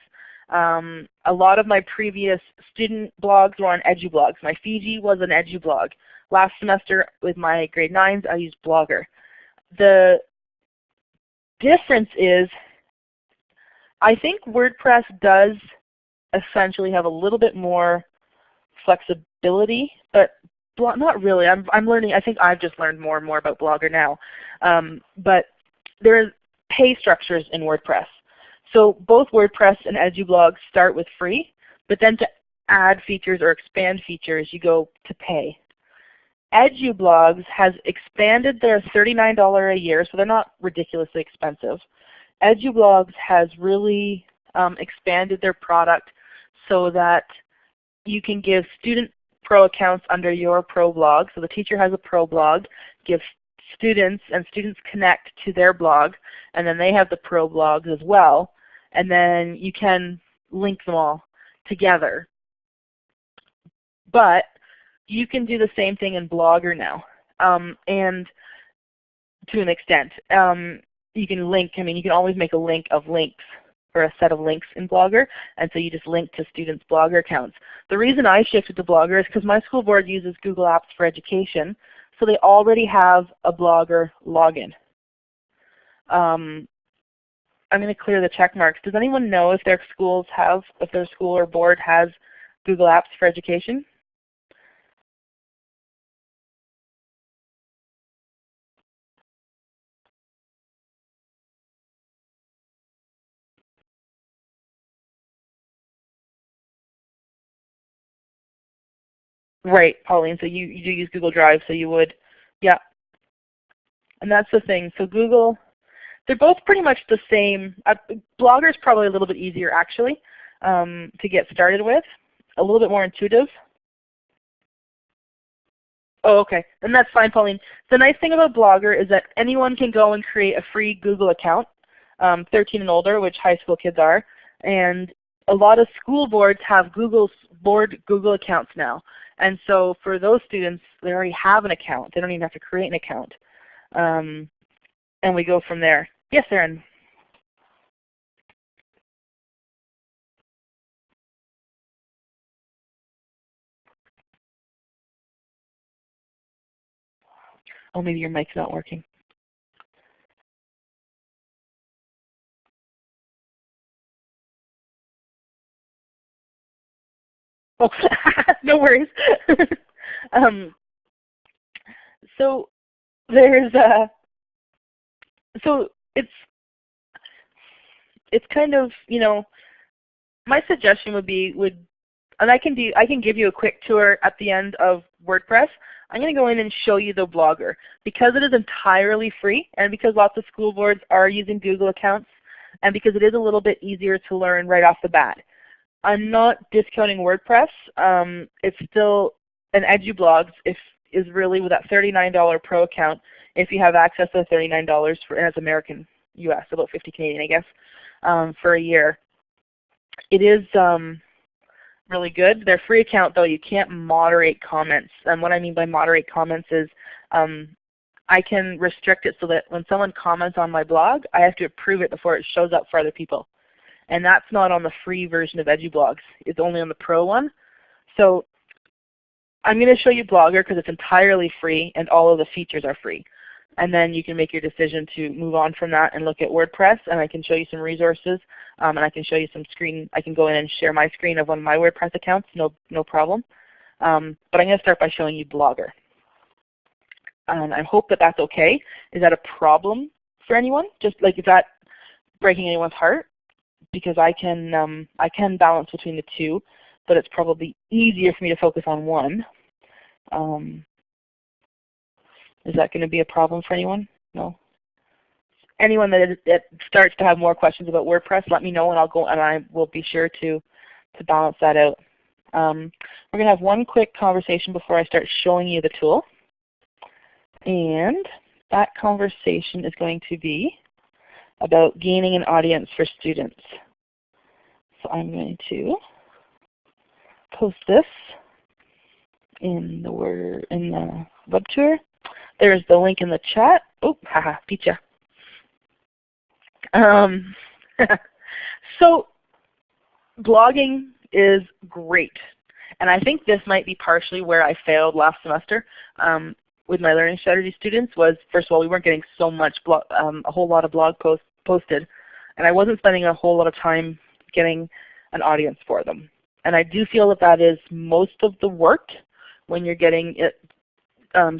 A lot of my previous student blogs were on EduBlogs. My Fiji was an EduBlog. Last semester with my grade 9s, I used Blogger. The difference is, I think WordPress does essentially have a little bit more flexibility, but not really. I'm learning. I think I've just learned more and more about Blogger now. But there's pay structures in WordPress. So both WordPress and EduBlogs start with free, but then to add features or expand features, you go to pay. EduBlogs has expanded their $39 a year, so they're not ridiculously expensive. EduBlogs has really expanded their product so that you can give student pro accounts under your pro blog. So the teacher has a pro blog, give students, and students connect to their blog, and then they have the pro blogs as well, and then you can link them all together. But you can do the same thing in Blogger now, and to an extent. You can link, I mean, you can always make a link of links or a set of links in Blogger, and so you just link to students' Blogger accounts. The reason I shifted to Blogger is because my school board uses Google Apps for Education, so they already have a Blogger login. I'm going to clear the check marks. Does anyone know if their school or board has Google Apps for Education? Right, Pauline, so you do use Google Drive, so you would, yeah. And that's the thing. So Google, they're both pretty much the same. Blogger is probably a little bit easier actually to get started with, a little bit more intuitive. Oh, okay, and that's fine, Pauline. The nice thing about Blogger is that anyone can go and create a free Google account, 13 and older, which high school kids are, and a lot of school boards have Google accounts now. And so for those students, they already have an account. They don't even have to create an account. And we go from there. Yes, Erin? Oh, maybe your mic's not working. Oh, no worries. So there's so it's kind of, you know, my suggestion would be and I can give you a quick tour at the end of WordPress. I'm going to go in and show you the Blogger. Because it is entirely free, and because lots of school boards are using Google accounts, and because it is a little bit easier to learn right off the bat. I'm not discounting WordPress. It's still an EduBlogs is really with that $39 pro account if you have access to $39 as American US, about 50 Canadian I guess, for a year. It is really good. Their free account though, you can't moderate comments. And what I mean by moderate comments is I can restrict it so that when someone comments on my blog, I have to approve it before it shows up for other people. And that's not on the free version of EduBlogs. It's only on the pro one. So I'm going to show you Blogger because it's entirely free and all of the features are free. And then you can make your decision to move on from that and look at WordPress, and I can show you some resources, and I can show you some screen. I can go in and share my screen of one of my WordPress accounts, no problem. But I'm going to start by showing you Blogger. And I hope that that's okay. Is that a problem for anyone? Just like, is that breaking anyone's heart? Because I can balance between the two, but it's probably easier for me to focus on one. Is that going to be a problem for anyone? No. Anyone that starts to have more questions about WordPress, let me know, and I'll go and I will be sure to balance that out. We're going to have one quick conversation before I start showing you the tool, and that conversation is going to be about gaining an audience for students. So I'm going to post this in the web tour. There's the link in the chat. Oh, haha, beat ya. So blogging is great. And I think this might be partially where I failed last semester with my learning strategy students was, first of all, we weren't getting so much, a whole lot of blog posts posted. And I wasn't spending a whole lot of time getting an audience for them. And I do feel that that is most of the work when you're getting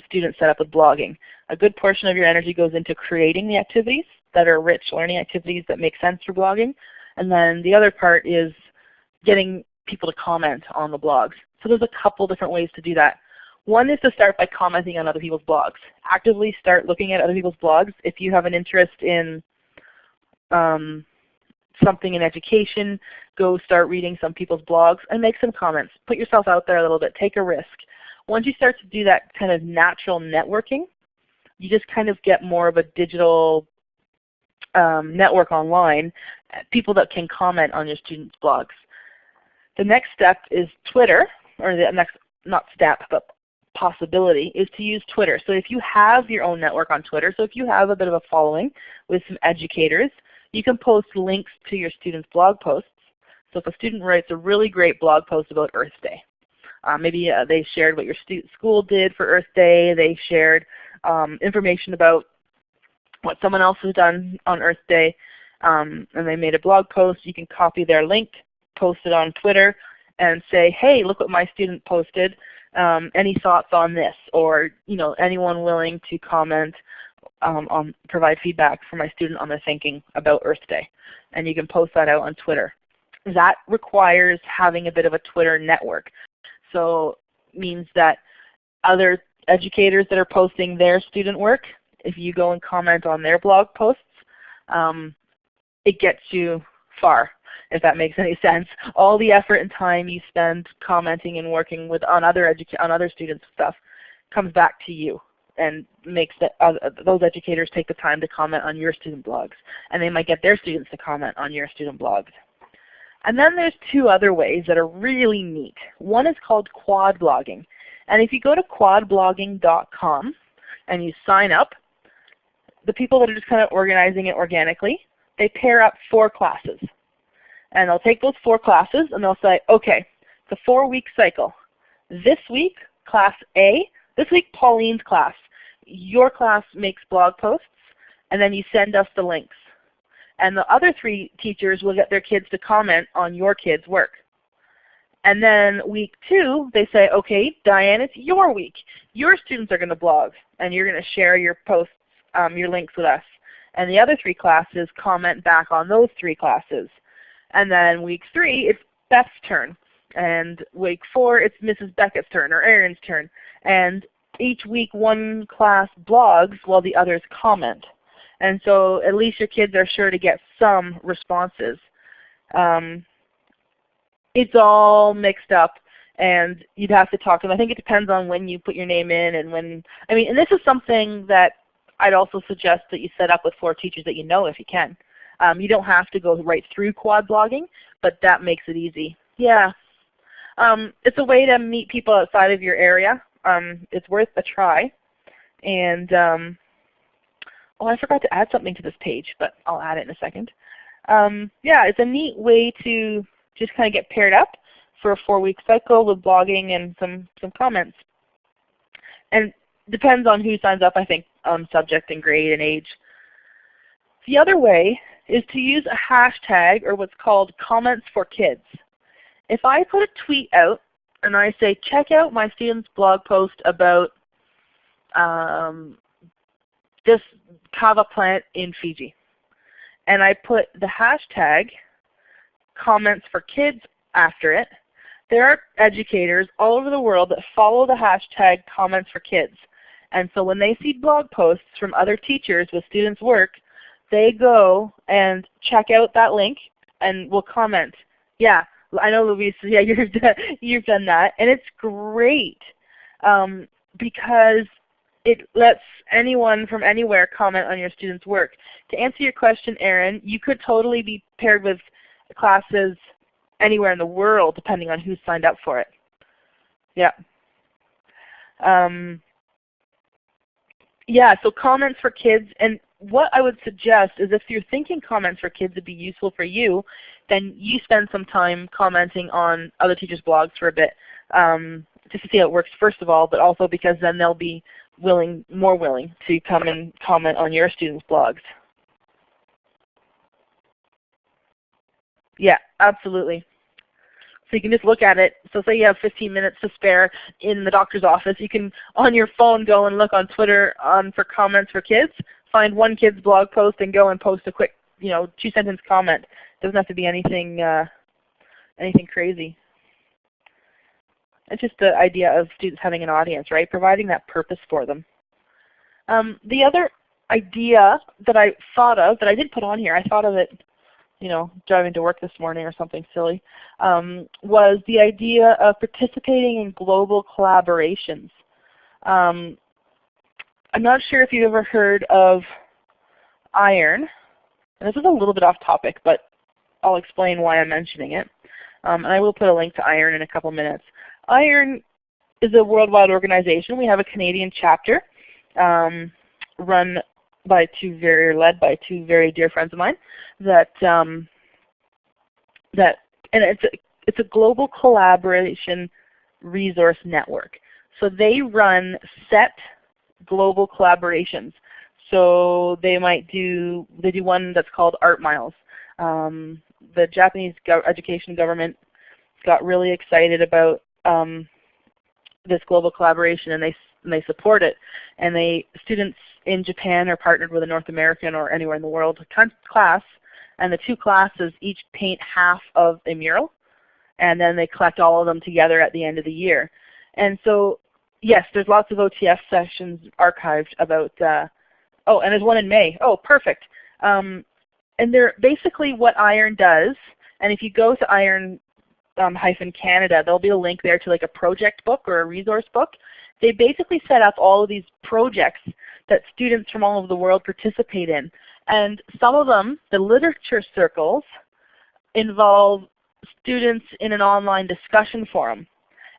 students set up with blogging. A good portion of your energy goes into creating the activities that are rich learning activities that make sense for blogging. And then the other part is getting people to comment on the blogs. So there's a couple different ways to do that. One is to start by commenting on other people's blogs. Actively start looking at other people's blogs. If you have an interest in something in education, go start reading some people's blogs and make some comments. Put yourself out there a little bit. Take a risk. Once you start to do that kind of natural networking, you just kind of get more of a digital network online, people that can comment on your students' blogs. The next step is Twitter, or the next, not step, but possibility is to use Twitter. So if you have your own network on Twitter, so if you have a bit of a following with some educators, you can post links to your students' blog posts. So if a student writes a really great blog post about Earth Day, maybe they shared what your school did for Earth Day, they shared information about what someone else has done on Earth Day, and they made a blog post, you can copy their link, post it on Twitter, and say, hey, look what my student posted. Any thoughts on this? Or anyone willing to comment provide feedback for my student on their thinking about Earth Day. And you can post that out on Twitter. That requires having a bit of a Twitter network. So it means that other educators that are posting their student work, if you go and comment on their blog posts, it gets you far, if that makes any sense. All the effort and time you spend commenting and working with on other students' stuff comes back to you and makes those educators take the time to comment on your student blogs. And they might get their students to comment on your student blogs. And then there's two other ways that are really neat. One is called Quadblogging. And if you go to quadblogging.com and you sign up, the people that are just kind of organizing it organically, they pair up 4 classes. And they'll take those 4 classes and they'll say, okay, it's a 4-week cycle. This week, class A, this week Pauline's class. Your class makes blog posts, and then you send us the links. And the other 3 teachers will get their kids to comment on your kids' work. And then week 2, they say, okay, Diane, it's your week. Your students are going to blog, and you're going to share your posts, your links with us. And the other 3 classes comment back on those 3 classes. And then week 3, it's Beth's turn. And week 4, it's Mrs. Beckett's turn or Aaron's turn. And each week one class blogs while the others comment. And so at least your kids are sure to get some responses. It's all mixed up, and you'd have to talk to them. I think it depends on when you put your name in and when, and this is something that I'd also suggest that you set up with 4 teachers that you know if you can. You don't have to go right through quad blogging, but that makes it easy. Yeah. It's a way to meet people outside of your area. It's worth a try. And oh, I forgot to add something to this page, but I'll add it in a second. Yeah, it's a neat way to just kind of get paired up for a 4-week cycle with blogging and some comments. And depends on who signs up, I think, on subject and grade and age. The other way is to use a hashtag or what's called comments for kids. If I put a tweet out and I say, check out my student's blog post about this kava plant in Fiji, and I put the hashtag comments for kids after it, there are educators all over the world that follow the hashtag comments for kids. And so when they see blog posts from other teachers with students' work, they go and check out that link and will comment. Yeah, I know, Louise, yeah, you've done that. And it's great because it lets anyone from anywhere comment on your students' work. To answer your question, Erin, you could totally be paired with classes anywhere in the world depending on who's signed up for it. Yeah. Yeah, so comments for kids, and what I would suggest is if you're thinking comments for kids would be useful for you, then you spend some time commenting on other teachers' blogs for a bit, just to see how it works first of all, but also because then they'll be more willing to come and comment on your students' blogs. Yeah, absolutely. So you can just look at it. So say you have 15 minutes to spare in the doctor's office. You can, on your phone, go and look on Twitter for comments for kids. Find one kid's blog post and go and post a quick, 2-sentence comment. It doesn't have to be anything crazy. It's just the idea of students having an audience, right? Providing that purpose for them. The other idea that I thought of, that I didn't put on here, I thought of it driving to work this morning or something silly, was the idea of participating in global collaborations. I'm not sure if you've ever heard of IRON. And this is a little bit off topic, but I'll explain why I'm mentioning it. And I will put a link to IRON in a couple minutes. IRON is a worldwide organization. We have a Canadian chapter run led by two very dear friends of mine. And it's a global collaboration resource network. So they run set global collaborations. So they do one that's called Art Miles. The Japanese education government got really excited about this global collaboration, and they support it. And students in Japan are partnered with a North American or anywhere in the world class, and the two classes each paint half of a mural, and then they collect all of them together at the end of the year. And so, yes, there's lots of OTF sessions archived about, oh, and there's one in May. Oh, perfect. And they're basically what IRON does, and if you go to IRON Canada, there'll be a link there to like a project book or a resource book. They basically set up all of these projects that students from all over the world participate in. And some of them, the literature circles, involve students in an online discussion forum.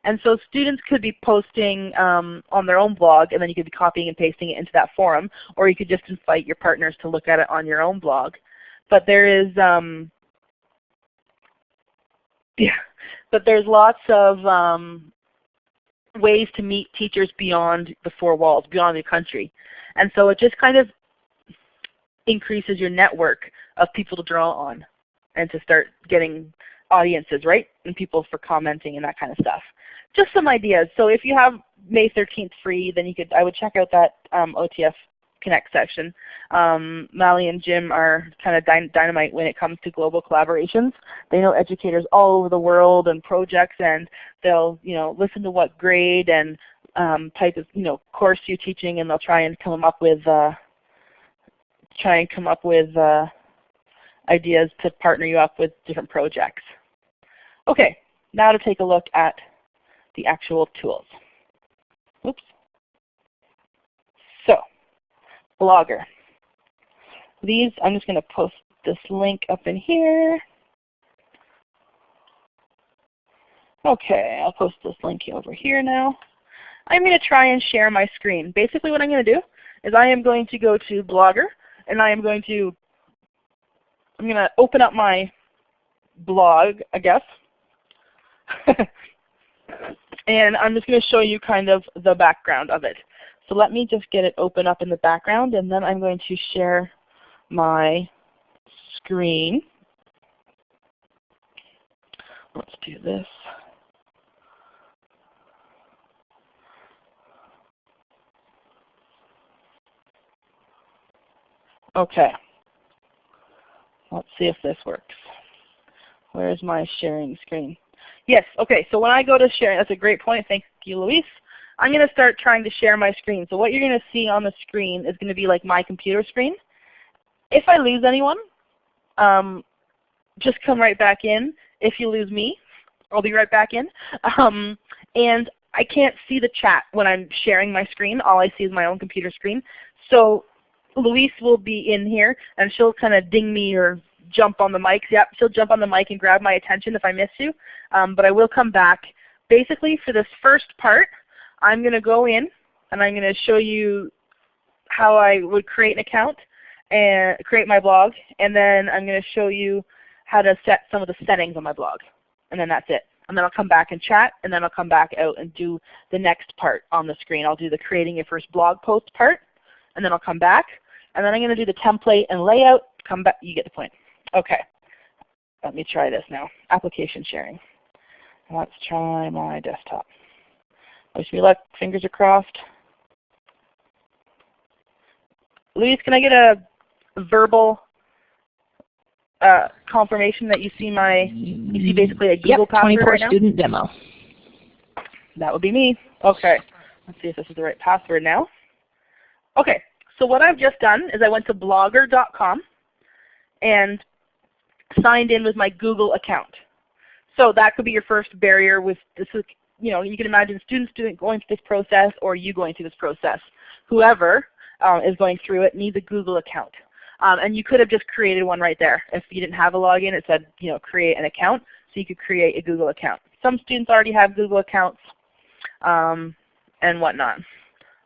And so students could be posting on their own blog, and then you could be copying and pasting it into that forum, or you could just invite your partners to look at it on your own blog. But there is, there's lots of ways to meet teachers beyond the four walls, beyond the country. And so it just kind of increases your network of people to draw on and to start getting audiences, right? And people for commenting and that kind of stuff. Just some ideas. So if you have May 13th free, then I would check out that OTF Connect section. Mally and Jim are kind of dynamite when it comes to global collaborations. They know educators all over the world and projects, and they'll listen to what grade and type of course you're teaching, and they'll try and come up with ideas to partner you up with different projects. Okay, now to take a look at the actual tools. Oops. So, Blogger. These, I'm just going to post this link up in here. Okay, I'll post this link over here now. I'm going to try and share my screen. Basically what I'm going to do is I am going to go to Blogger, and I'm going to open up my blog, I guess. And I'm just going to show you kind of the background of it. So let me just get it open up in the background, and then I'm going to share my screen. Let's do this. Okay. Let's see if this works. Where's my sharing screen? Yes, okay, so when I go to share, that's a great point, thank you, Luis. I'm going to start trying to share my screen. So what you're going to see on the screen is going to be like my computer screen. If I lose anyone, just come right back in. If you lose me, I'll be right back in. And I can't see the chat when I'm sharing my screen. All I see is my own computer screen. So Luis will be in here, and she'll kind of ding me or jump on the mic. Yep, she'll jump on the mic and grab my attention if I miss you. But I will come back. Basically, for this first part, I'm going to go in, and I'm going to show you how I would create an account and create my blog. And then I'm going to show you how to set some of the settings on my blog. And then that's it. And then I'll come back and chat, and then I'll come back out and do the next part on the screen. I'll do the creating your first blog post part, and then I'll come back. And then I'm going to do the template and layout. Come back. You get the point. Okay. Let me try this now. Application sharing. Let's try my desktop. Wish me luck. Fingers are crossed. Luis, can I get a verbal confirmation that you see basically a Google password right now? 24 student demo. That would be me. Okay. Let's see if this is the right password now. Okay. So what I've just done is I went to blogger.com and signed in with my Google account. So that could be your first barrier with this. You can imagine students going through this process, or you going through this process. Whoever is going through it needs a Google account. And you could have just created one right there. If you didn't have a login, it said create an account, so you could create a Google account. Some students already have Google accounts and whatnot.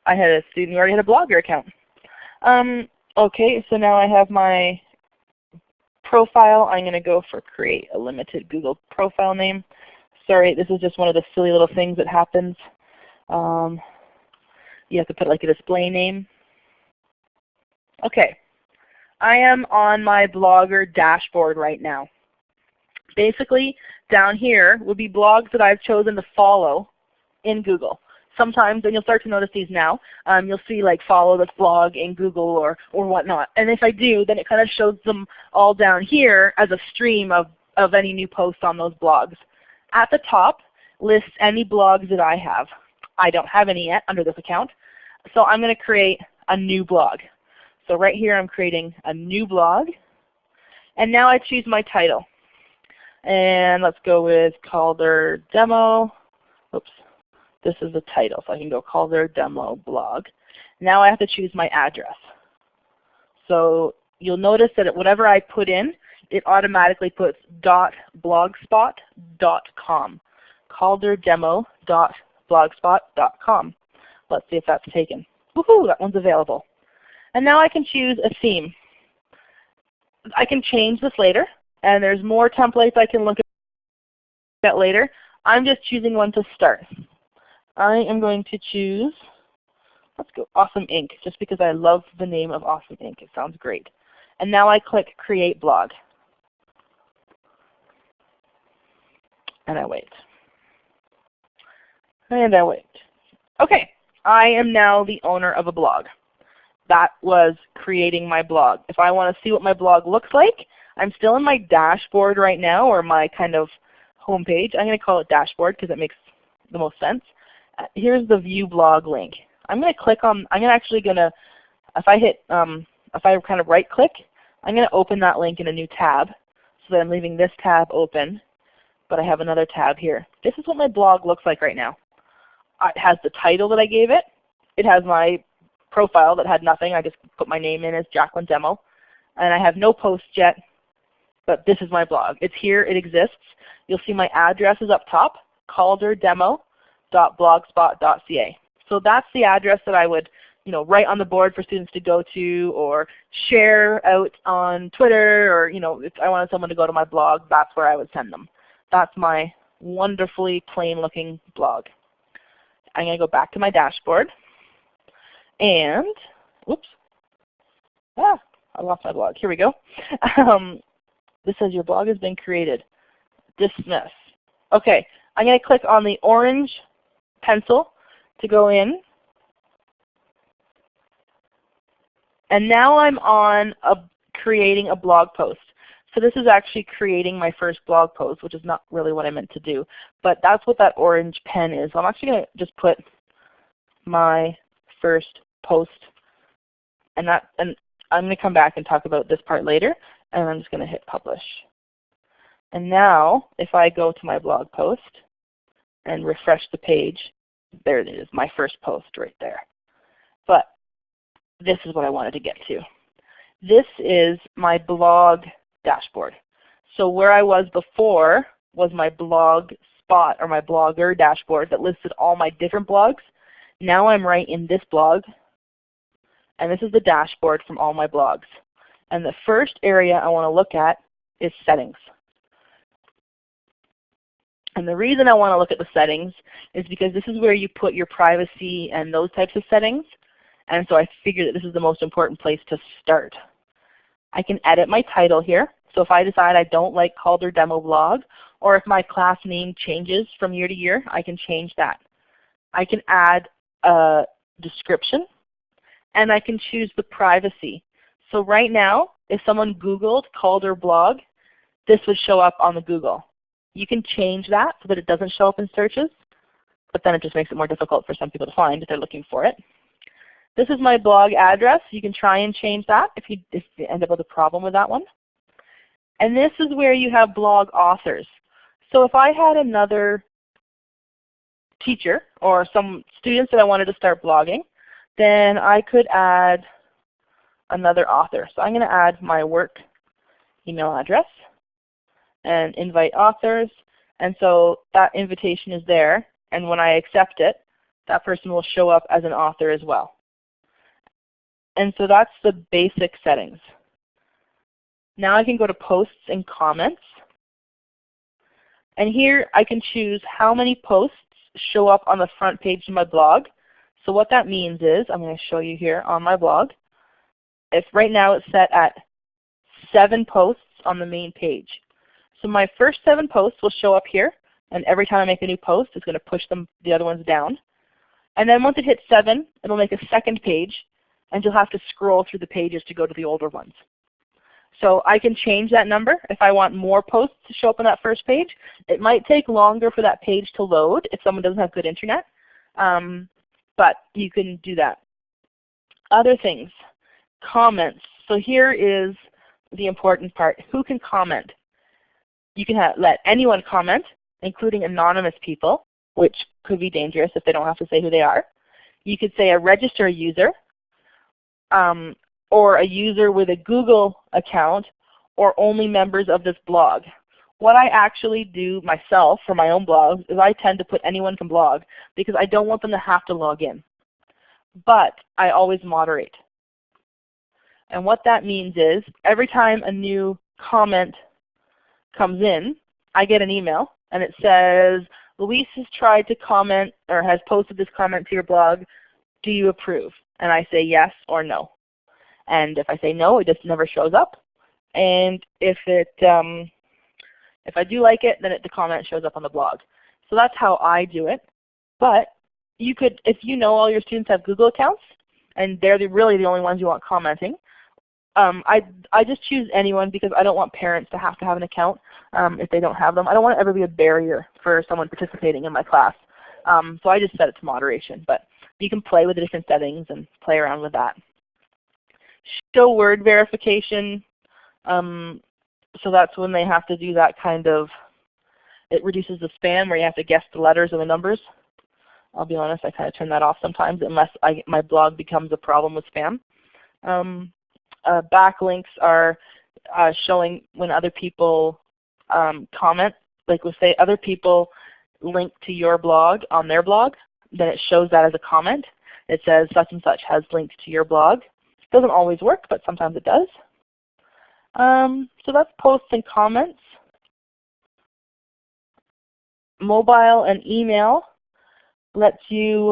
I had a student who already had a Blogger account. Okay, so now I have my profile. I'm going to go for create a limited Google profile name. Sorry, this is just one of the silly little things that happens. You have to put like a display name. Okay, I am on my Blogger dashboard right now. Basically, down here would be blogs that I've chosen to follow in Google. Sometimes, and you'll start to notice these now, you'll see like follow this blog in Google or whatnot. And if I do, then it kind of shows them all down here as a stream of any new posts on those blogs. At the top lists any blogs that I have. I don't have any yet under this account, so I'm going to create a new blog. So right here I'm creating a new blog, and now I choose my title. And let's go with Calder Demo. Oops. This is the title, so I can go Calder Demo Blog. Now I have to choose my address. So you'll notice that whatever I put in, it automatically puts .blogspot.com. calderdemo.blogspot.com. Let's see if that's taken. Woohoo, that one's available. And now I can choose a theme. I can change this later, and there's more templates I can look at later. I'm just choosing one to start. I am going to choose, let's go Awesome Ink, just because I love the name of Awesome Ink. It sounds great. And now I click Create Blog. And I wait. And I wait. Okay, I am now the owner of a blog. That was creating my blog. If I want to see what my blog looks like, I'm still in my dashboard right now, or my kind of homepage. I'm going to call it dashboard because it makes the most sense. Here's the view blog link. I'm going to click on, if I kind of right click, I'm going to open that link in a new tab. So that I'm leaving this tab open, but I have another tab here. This is what my blog looks like right now. It has the title that I gave it. It has my profile that had nothing. I just put my name in as Jacqueline Demo. And I have no posts yet, but this is my blog. It's here, it exists. You'll see my address is up top, calderdemo.blogspot.ca. So that's the address that I would write on the board for students to go to, or share out on Twitter, or if I wanted someone to go to my blog, that's where I would send them. That's my wonderfully plain looking blog. I'm going to go back to my dashboard, and whoops, I lost my blog. Here we go. This says your blog has been created. Dismiss. Okay, I'm going to click on the orange pencil to go in. And now I'm on creating a blog post. So this is actually creating my first blog post, which is not really what I meant to do. But that's what that orange pen is. So I'm actually going to just put my first post. And I'm going to come back and talk about this part later. And I'm just going to hit publish. And now if I go to my blog post and refresh the page, there it is, my first post right there. But this is what I wanted to get to. This is my blog dashboard. So where I was before was my blog spot, or my blogger dashboard that listed all my different blogs. Now I'm right in this blog, and this is the dashboard from all my blogs. And the first area I want to look at is settings. And the reason I want to look at the settings is because this is where you put your privacy and those types of settings. And so I figured that this is the most important place to start. I can edit my title here. So if I decide I don't like Calder Demo Blog, or if my class name changes from year to year, I can change that. I can add a description, and I can choose the privacy. So right now, if someone Googled Calder Blog, this would show up on the Google. You can change that so that it doesn't show up in searches, but then it just makes it more difficult for some people to find if they're looking for it. This is my blog address. You can try and change that if you end up with a problem with that one. And this is where you have blog authors. So if I had another teacher or some students that I wanted to start blogging, then I could add another author. So I'm going to add my work email address and invite authors. And so that invitation is there. And when I accept it, that person will show up as an author as well. And so that's the basic settings. Now I can go to posts and comments. And here I can choose how many posts show up on the front page of my blog. So what that means is, I'm going to show you here on my blog. If right now it's set at 7 posts on the main page. So my first 7 posts will show up here, and every time I make a new post, it's going to push the other ones down. And then once it hits 7, it'll make a second page, and you'll have to scroll through the pages to go to the older ones. So I can change that number if I want more posts to show up on that first page. It might take longer for that page to load if someone doesn't have good internet, but you can do that. Other things, comments. So here is the important part. Who can comment? You can let anyone comment, including anonymous people, which could be dangerous if they don't have to say who they are. You could say a register user, or a user with a Google account, or only members of this blog. What I actually do myself for my own blog is I tend to put anyone can blog because I don't want them to have to log in. But I always moderate. And what that means is every time a new comment comes in, I get an email and it says, Luis has tried to comment or has posted this comment to your blog. Do you approve? And I say yes or no. And if I say no, it just never shows up. And if I do like it, then the comment shows up on the blog. So that's how I do it. But you could, if you know all your students have Google accounts, and they're really the only ones you want commenting, I just choose anyone because I don't want parents to have an account if they don't have them. I don't want it ever be a barrier for someone participating in my class. So I just set it to moderation. But you can play with the different settings and play around with that. Show word verification. So that's when they have to do that kind of, it reduces the spam where you have to guess the letters or the numbers. I'll be honest, I kind of turn that off sometimes unless my blog becomes a problem with spam. Backlinks are showing when other people comment, like we'll say other people link to your blog on their blog, then it shows that as a comment. It says such and such has linked to your blog. It doesn't always work, but sometimes it does. So that's posts and comments. Mobile and email lets you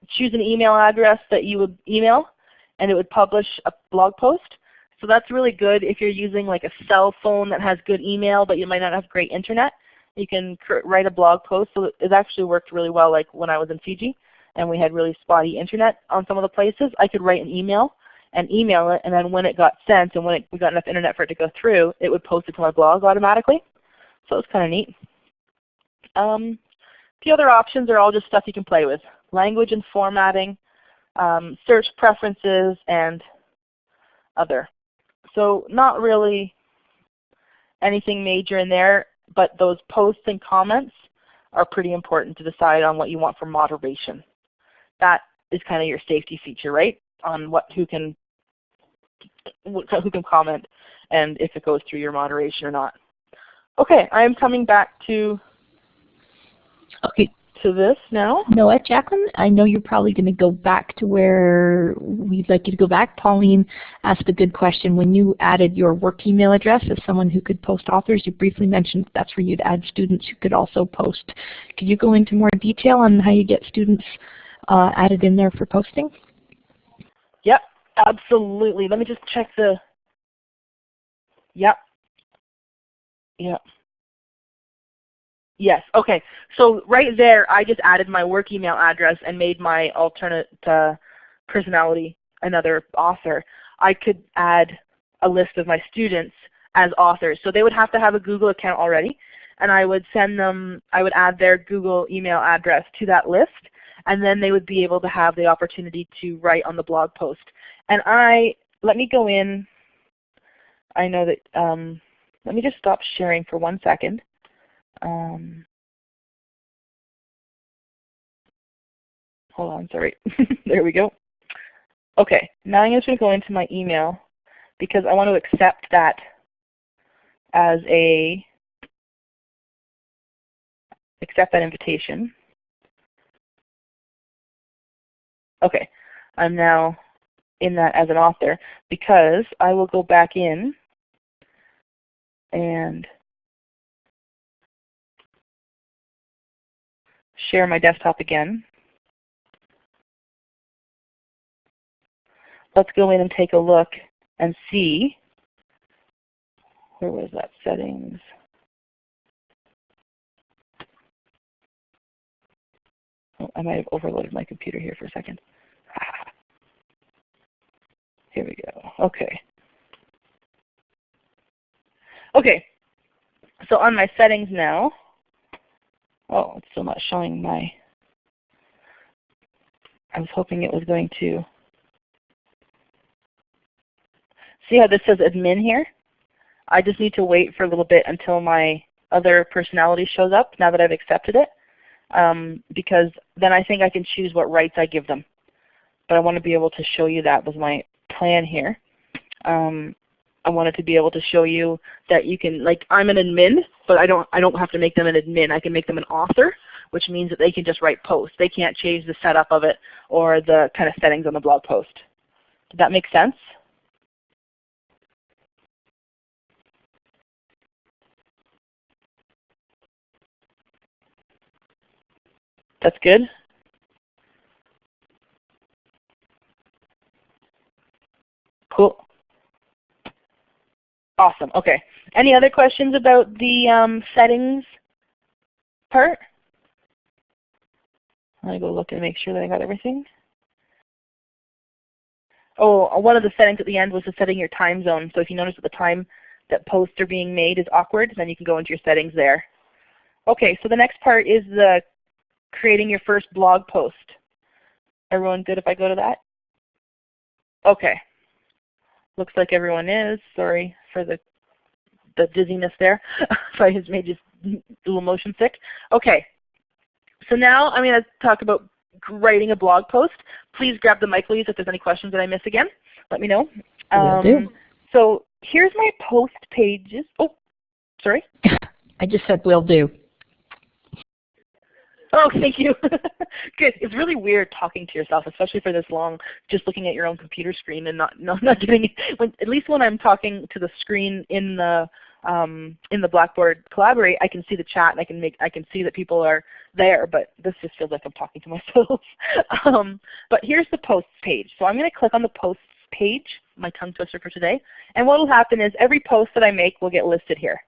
choose an email address that you would email, and it would publish a blog post. So that's really good if you're using like a cell phone that has good email, but you might not have great internet. You can write a blog post. So it actually worked really well, like when I was in Fiji and we had really spotty internet on some of the places. I could write an email and email it, and then when it got sent and when we got enough internet for it to go through, it would post it to my blog automatically. So it was kind of neat. The other options are all just stuff you can play with. Language and formatting, search preferences, and other. So not really anything major in there, but those posts and comments are pretty important to decide on what you want for moderation. That is kind of your safety feature, right? On who can comment and if it goes through your moderation or not. Okay, I am coming back to this now. Noah, Jacqueline, I know you're probably going to go back to where we'd like you to go back. Pauline asked a good question. When you added your work email address as someone who could post authors, you briefly mentioned that's where you'd add students who could also post. Could you go into more detail on how you get students added in there for posting? Yep, absolutely. Let me just check the, yep. Yes, okay. So right there, I just added my work email address and made my alternate personality another author. I could add a list of my students as authors. So they would have to have a Google account already, and I would send them, I would add their Google email address to that list, and then they would be able to have the opportunity to write on the blog post. And let me go in, I know that, let me just stop sharing for 1 second. Hold on, sorry. There we go. Okay, now I'm just going to go into my email because I want to accept that as accept that invitation. Okay, I'm now in that as an author, because I will go back in and share my desktop again. Let's go in and take a look and see, where was that, settings? Oh, I might have overloaded my computer here for a second. Here we go. Okay. Okay. So on my settings now, oh, it's still not showing my, I was hoping it was going to, see how this says admin here? I just need to wait for a little bit until my other personality shows up now that I've accepted it, because then I think I can choose what rights I give them. But I want to be able to show you that was my plan here. I wanted to be able to show you that you can, like, I'm an admin, but I don't have to make them an admin. I can make them an author, which means that they can just write posts. They can't change the setup of it or the kind of settings on the blog post. Did that make sense? That's good? Cool. Awesome. Okay. Any other questions about the settings part? I'm going to go look and make sure that I got everything. Oh, one of the settings at the end was the setting your time zone. So if you notice that the time that posts are being made is awkward, then you can go into your settings there. Okay, so the next part is the creating your first blog post. Everyone good if I go to that? Okay. Looks like everyone is. Sorry for the dizziness there. So I just made you a little motion sick. Okay. So now I'm going to talk about writing a blog post. Please grab the mic, please, if there's any questions that I miss again. Let me know. Will do. So here's my post pages. Oh, sorry. I just said will do. Oh, thank you. Good. It's really weird talking to yourself, especially for this long, just looking at your own computer screen and not getting. At least when I'm talking to the screen in the Blackboard Collaborate, I can see the chat and I can see that people are there. But this just feels like I'm talking to myself. But here's the posts page. So I'm going to click on the posts page, my tongue twister for today. And what will happen is every post that I make will get listed here.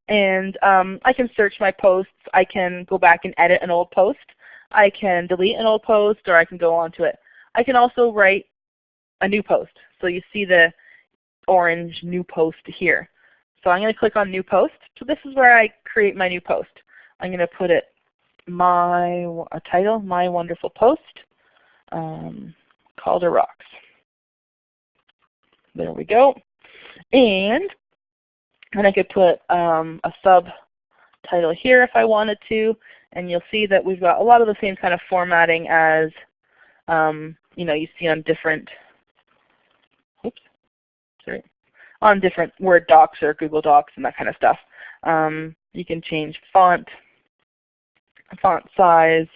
And I can search my posts. I can go back and edit an old post. I can delete an old post, or I can go on to it. I can also write a new post. So you see the orange new post here. So I'm going to click on new post. So this is where I create my new post. I'm going to put it a title, My Wonderful Post, Calder Rocks. There we go. And I could put a subtitle here if I wanted to, and you'll see that we've got a lot of the same kind of formatting as you see on different on different Word docs or Google Docs and that kind of stuff. You can change font size,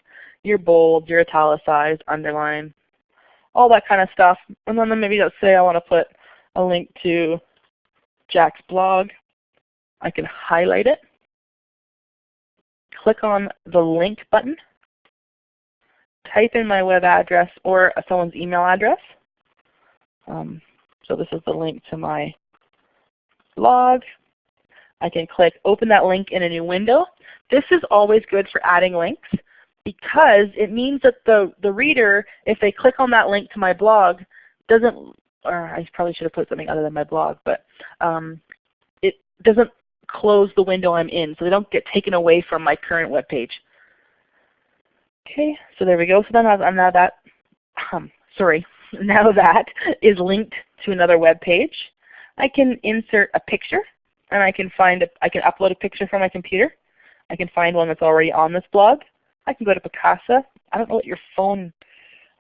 your bold, your italicized, underline, all that kind of stuff. And then maybe let's say I want to put a link to Jack's blog. I can highlight it, click on the link button, type in my web address or someone's email address. So this is the link to my blog. I can click open that link in a new window. This is always good for adding links because it means that the reader, if they click on that link to my blog, doesn't, or I probably should have put something other than my blog, but it doesn't close the window I'm in, so they don't get taken away from my current web page. Okay, so there we go. So then now that is linked to another web page. I can insert a picture, and I can upload a picture from my computer. I can find one that's already on this blog. I can go to Picasa. I don't know what your phone.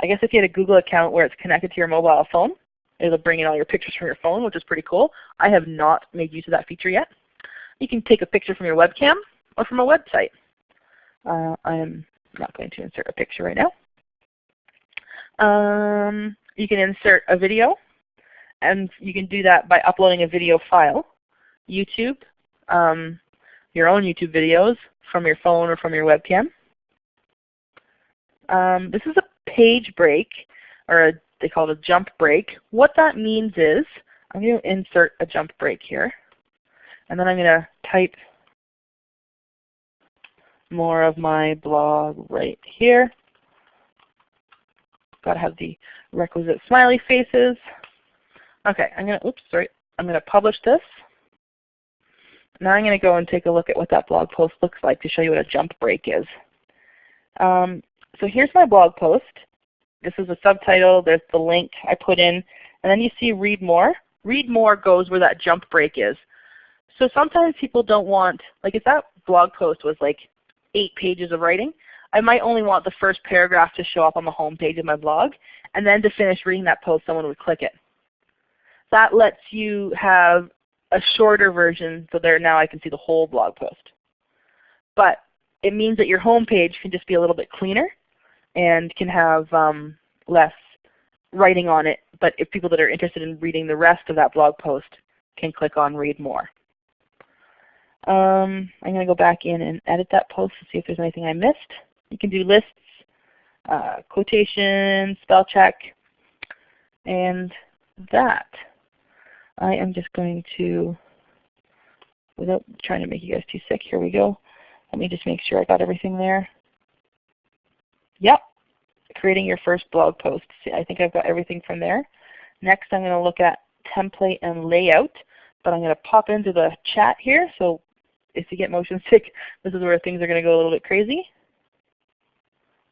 I guess if you had a Google account where it's connected to your mobile phone, it'll bring in all your pictures from your phone, which is pretty cool. I have not made use of that feature yet. You can take a picture from your webcam or from a website. I am not going to insert a picture right now. You can insert a video, and you can do that by uploading a video file. YouTube, your own YouTube videos from your phone or from your webcam. This is a page break, or they call it a jump break. What that means is, I'm going to insert a jump break here, and then I'm going to type more of my blog right here. Got to have the requisite smiley faces. Okay, I'm going to publish this. Now I'm going to go and take a look at what that blog post looks like to show you what a jump break is. So here's my blog post. This is a subtitle. There's the link I put in. And then you see read more. Read more goes where that jump break is. So sometimes people don't want, like if that blog post was like 8 pages of writing, I might only want the first paragraph to show up on the home page of my blog, and then to finish reading that post, someone would click it. That lets you have a shorter version, so there now I can see the whole blog post. But it means that your home page can just be a little bit cleaner and can have less writing on it. But if people that are interested in reading the rest of that blog post can click on read more. I'm going to go back in and edit that post to see if there's anything I missed. You can do lists, quotations, spell check, and that. I am just going to, without trying to make you guys too sick, here we go. Let me just make sure I got everything there. Yep, creating your first blog post. See, I think I've got everything from there. Next I'm going to look at template and layout, but I'm going to pop into the chat here, so if you get motion sick, this is where things are going to go a little bit crazy.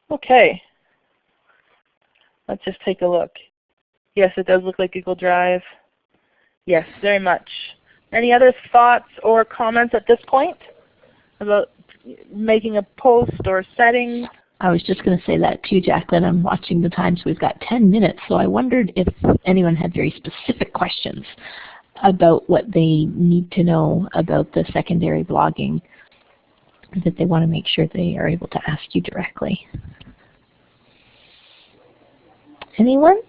Okay, let's just take a look. Yes, it does look like Google Drive. Yes, very much. Any other thoughts or comments at this point about making a post or settings? I was just going to say that too, Jacqueline. I'm watching the time, so we've got 10 minutes. So I wondered if anyone had very specific questions about what they need to know about the secondary blogging that they want to make sure they are able to ask you directly. Anyone?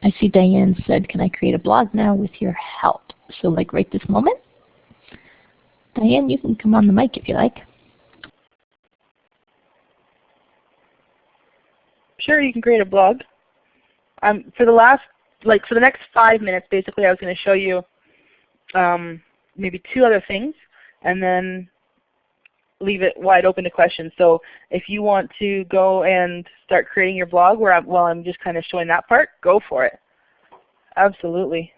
I see Diane said, can I create a blog now with your help? So like right this moment? Diane, you can come on the mic if you like. Sure, you can create a blog. For the next 5 minutes, basically, I was going to show you maybe 2 other things, and then leave it wide open to questions. So if you want to go and start creating your blog while I'm just kind of showing that part, go for it. Absolutely.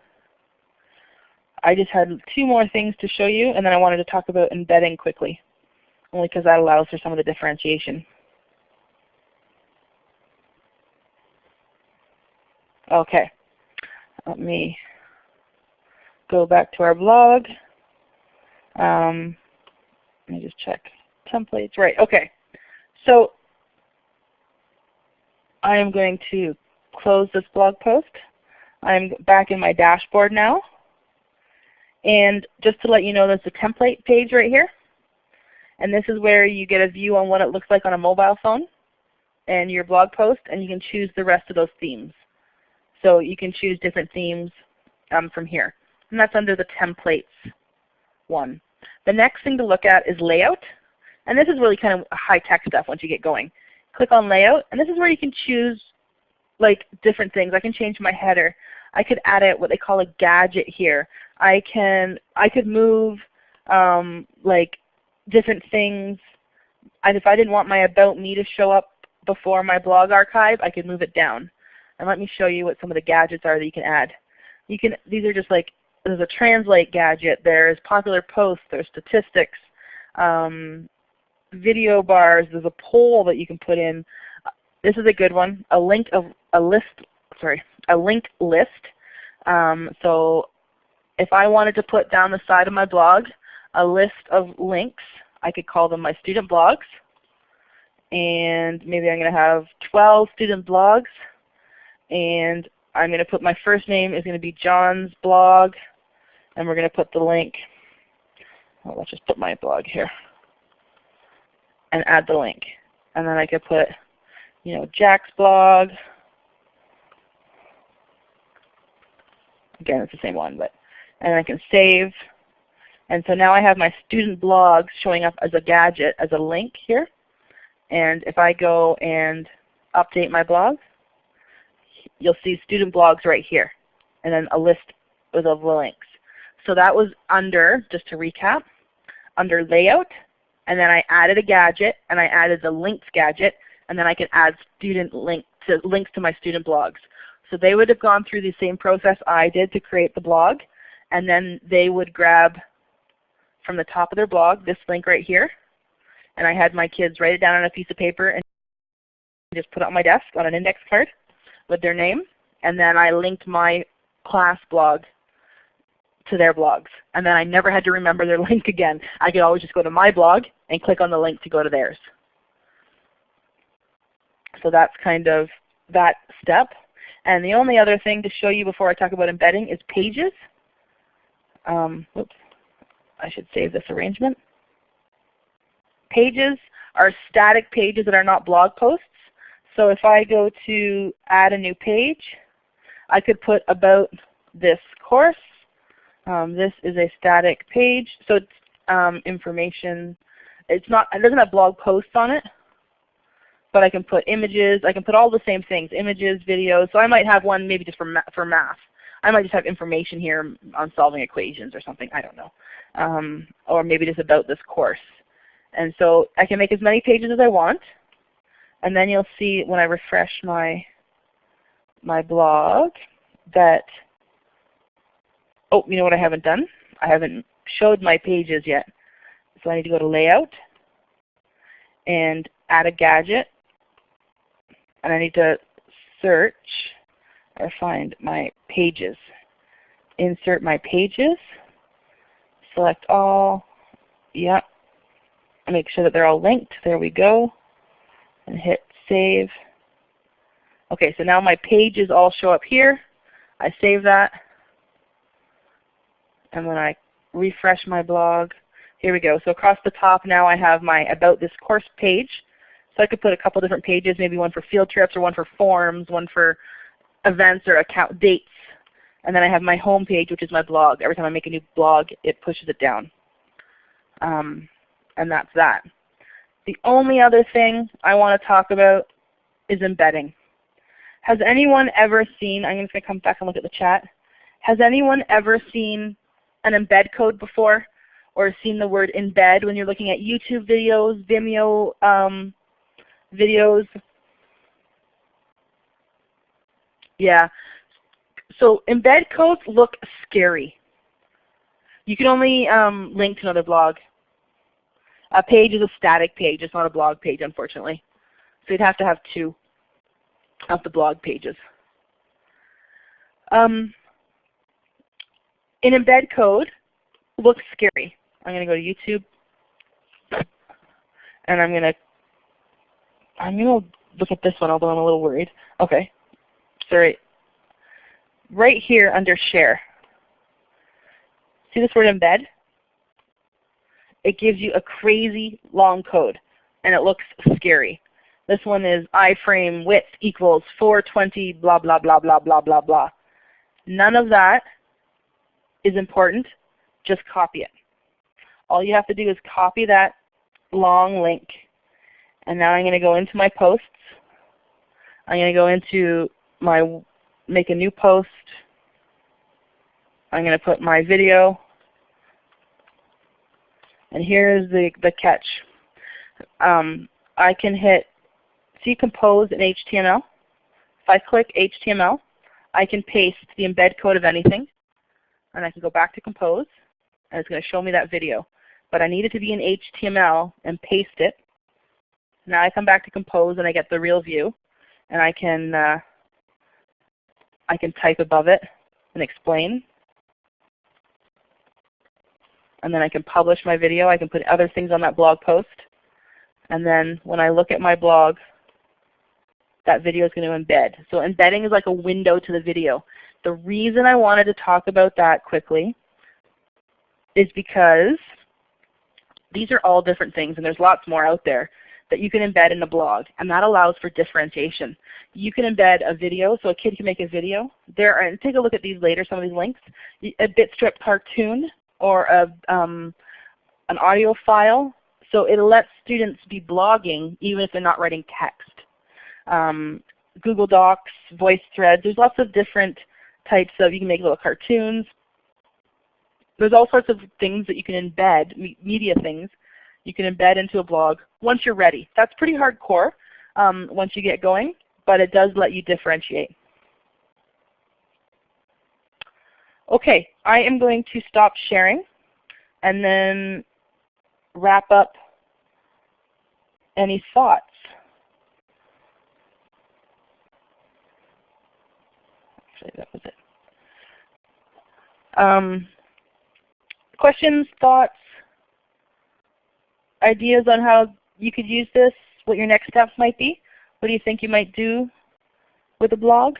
I just had 2 more things to show you, and then I wanted to talk about embedding quickly, only because that allows for some of the differentiation. Okay, let me go back to our blog. Let me just check templates. Right, okay. So I am going to close this blog post. I'm back in my dashboard now. And just to let you know, there's a template page right here. And this is where you get a view on what it looks like on a mobile phone and your blog post, and you can choose the rest of those themes. So you can choose different themes from here. And that's under the templates one. The next thing to look at is layout. And this is really kind of high-tech stuff once you get going. Click on layout, and this is where you can choose like different things. I can change my header. I could add what they call a gadget here. I could move like different things. If I didn't want my About Me to show up before my blog archive, I could move it down. And let me show you what some of the gadgets are that you can add. These are just like, there's a translate gadget, there's popular posts, there's statistics, video bars, there's a poll that you can put in. This is a good one, a linked list. So if I wanted to put down the side of my blog a list of links, I could call them my student blogs. And maybe I'm going to have 12 student blogs. And I'm going to put my first name is going to be John's blog. And we're going to put the link. Let's just put my blog here. And add the link. and then I could put, you know, Jack's blog. Again, it's the same one, but, and I can save. And so now I have my student blogs showing up as a gadget, as a link here. And if I go and update my blog, you'll see student blogs right here, and then a list of the links. So that was under, just to recap, under layout, and then I added a gadget, and I added the links gadget, and then I can add links to my student blogs. So they would have gone through the same process I did to create the blog, and then they would grab from the top of their blog this link right here, and I had my kids write it down on a piece of paper and just put it on my desk on an index card with their name, and then I linked my class blog to their blogs. And then I never had to remember their link again. I could always just go to my blog and click on the link to go to theirs. So that's kind of that step. And the only other thing to show you before I talk about embedding is pages. Oops, I should save this arrangement. Pages are static pages that are not blog posts. So if I go to add a new page, I could put about this course. This is a static page, so it's information. It doesn't have blog posts on it, but I can put images. I can put all the same things: images, videos. So I might have one maybe just for math. I might just have information here on solving equations or something. I don't know, or maybe just about this course. And so I can make as many pages as I want, and then you'll see when I refresh my blog that, oh, you know what I haven't done? I haven't showed my pages yet. So I need to go to Layout and add a gadget, and I need to search or find my pages. Insert my pages, select all, yep. Make sure that they're all linked. There we go. And hit save. Okay, so now my pages all show up here. I save that. And when I refresh my blog, here we go. So across the top now I have my About This Course page. So I could put a couple different pages, maybe one for field trips or one for forms, one for events or account dates. And then I have my home page, which is my blog. Every time I make a new blog, it pushes it down. And that's that. The only other thing I want to talk about is embedding. Has anyone ever seen, I'm just going to come back and look at the chat. Has anyone ever seen an embed code before, or seen the word embed when you're looking at YouTube videos, Vimeo videos? Yeah. So embed codes look scary. You can only link to another blog. A page is a static page. It's not a blog page, unfortunately. So you'd have to have two of the blog pages. An embed code looks scary. I'm going to go to YouTube, and I'm going to look at this one, although I'm a little worried. Okay, sorry. Right here under Share, see this word embed? It gives you a crazy long code, and it looks scary. This one is iframe width equals 420 blah blah blah blah blah blah blah. None of that is important. Just copy it. All you have to do is copy that long link. And now I'm going to go into my posts. I'm going to go into my make a new post. I'm going to put my video. And here's the catch. I can hit see compose in HTML. If I click HTML, I can paste the embed code of anything. And I can go back to compose, and it's going to show me that video. But I need it to be in HTML and paste it. Now I come back to compose and I get the real view, and I can type above it and explain. And then I can publish my video. I can put other things on that blog post. And then when I look at my blog, that video is going to embed. So embedding is like a window to the video. The reason I wanted to talk about that quickly is because these are all different things, and there's lots more out there. that you can embed in a blog, and that allows for differentiation. You can embed a video, so a kid can make a video. And take a look at these later, some of these links. A bitstrip cartoon or an audio file. So it lets students be blogging even if they're not writing text. Google Docs, voice threads, there's lots of different types of, you can make little cartoons. There's all sorts of things that you can embed, media things, you can embed into a blog once you're ready. That's pretty hardcore once you get going, but it does let you differentiate. Okay, I am going to stop sharing and then wrap up any thoughts. Actually, that was it. Questions, thoughts, ideas on how you could use this, what your next steps might be? What do you think you might do with a blog?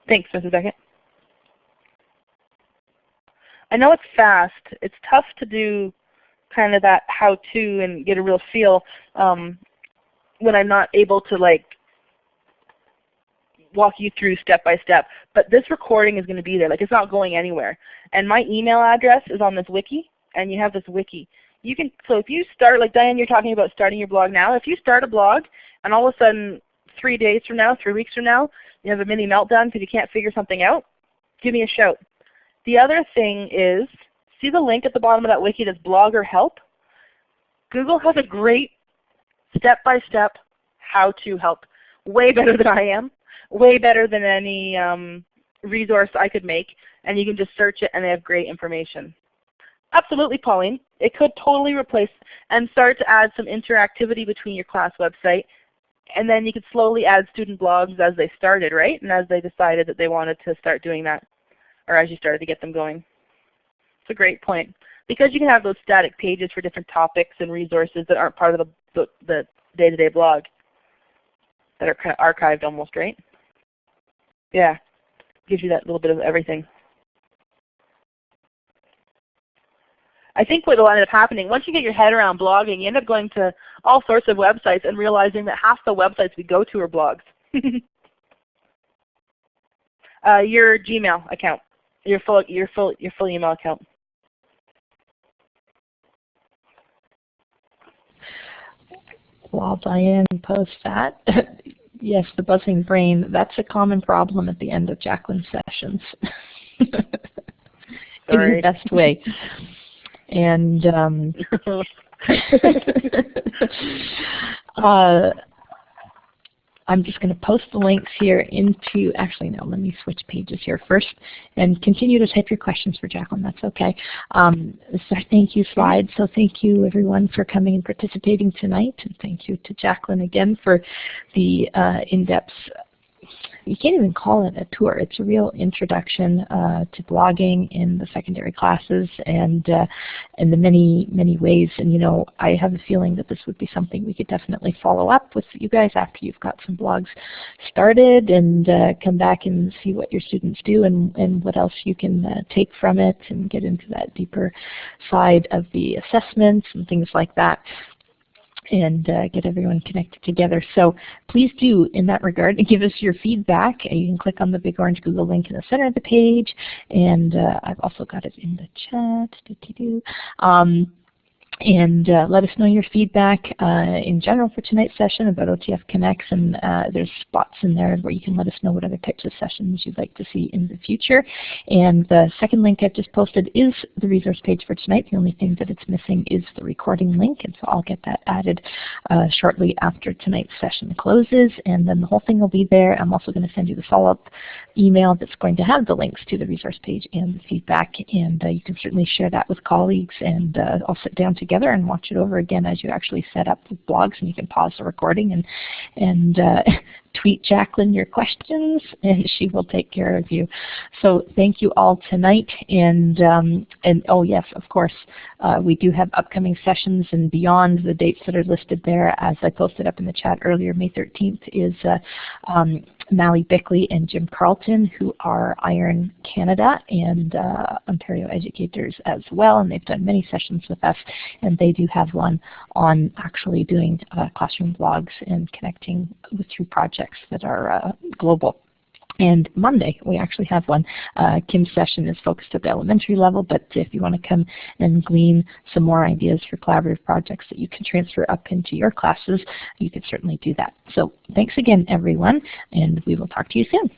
Thanks, Mrs. Beckett. I know it's fast. It's tough to do kind of that how-to and get a real feel when I'm not able to walk you through step by step. But this recording is going to be there. It's not going anywhere. And my email address is on this wiki, and you have this wiki. So if you start, like Diane, you're talking about starting your blog now. If you start a blog and all of a sudden 3 days from now, 3 weeks from now, you have a mini meltdown because you can't figure something out, give me a shout. The other thing is, see the link at the bottom of that wiki that's Blogger Help? Google has a great step-by-step how-to help. Way better than I am. Way better than any resource I could make. And you can just search it and they have great information. Absolutely, Pauline. It could totally replace and start to add some interactivity between your class website. And then you could slowly add student blogs as they started, right? And as they decided that they wanted to start doing that, or as you started to get them going. It's a great point. Because you can have those static pages for different topics and resources that aren't part of the day-to-day blog that are kind of archived almost, right? Yeah, gives you that little bit of everything. I think what will end up happening, once you get your head around blogging, you end up going to all sorts of websites and realizing that half the websites we go to are blogs. Your Gmail account, your full email account. While Diane posts that, yes, the buzzing brain, that's a common problem at the end of Jacqueline's sessions. In the best way. And I'm just going to post the links here into, actually no, let me switch pages here first and continue to type your questions for Jacqueline, that's okay. This is our thank you slide, so thank you everyone for coming and participating tonight, and thank you to Jacqueline again for the in-depth, you can't even call it a tour, it's a real introduction to blogging in the secondary classes and in the many, many ways. And you know, I have a feeling that this would be something we could definitely follow up with you guys after you've got some blogs started, and come back and see what your students do and what else you can take from it, and get into that deeper side of the assessments and things like that, and get everyone connected together. So please do, in that regard, give us your feedback. You can click on the big orange Google link in the center of the page, and I've also got it in the chat. And let us know your feedback in general for tonight's session about OTF Connects, and there's spots in there where you can let us know what other types of sessions you'd like to see in the future. And the second link I've just posted is the resource page for tonight. The only thing that it's missing is the recording link, and so I'll get that added shortly after tonight's session closes, and then the whole thing will be there. I'm also going to send you the follow-up email that's going to have the links to the resource page and the feedback, and you can certainly share that with colleagues, and I'll sit down together and watch it over again as you actually set up the blogs, and you can pause the recording and tweet Jacqueline your questions, and she will take care of you. So thank you all tonight. And oh yes, of course, we do have upcoming sessions and beyond the dates that are listed there. As I posted up in the chat earlier, May 13th is Mally Bickley and Jim Carlton, who are Iron Canada and Ontario educators as well, and they've done many sessions with us, and they do have one on actually doing classroom blogs and connecting through projects that are global. And Monday, we actually have one. Kim's session is focused at the elementary level, but if you want to come and glean some more ideas for collaborative projects that you can transfer up into your classes, you can certainly do that. So thanks again, everyone, and we will talk to you soon.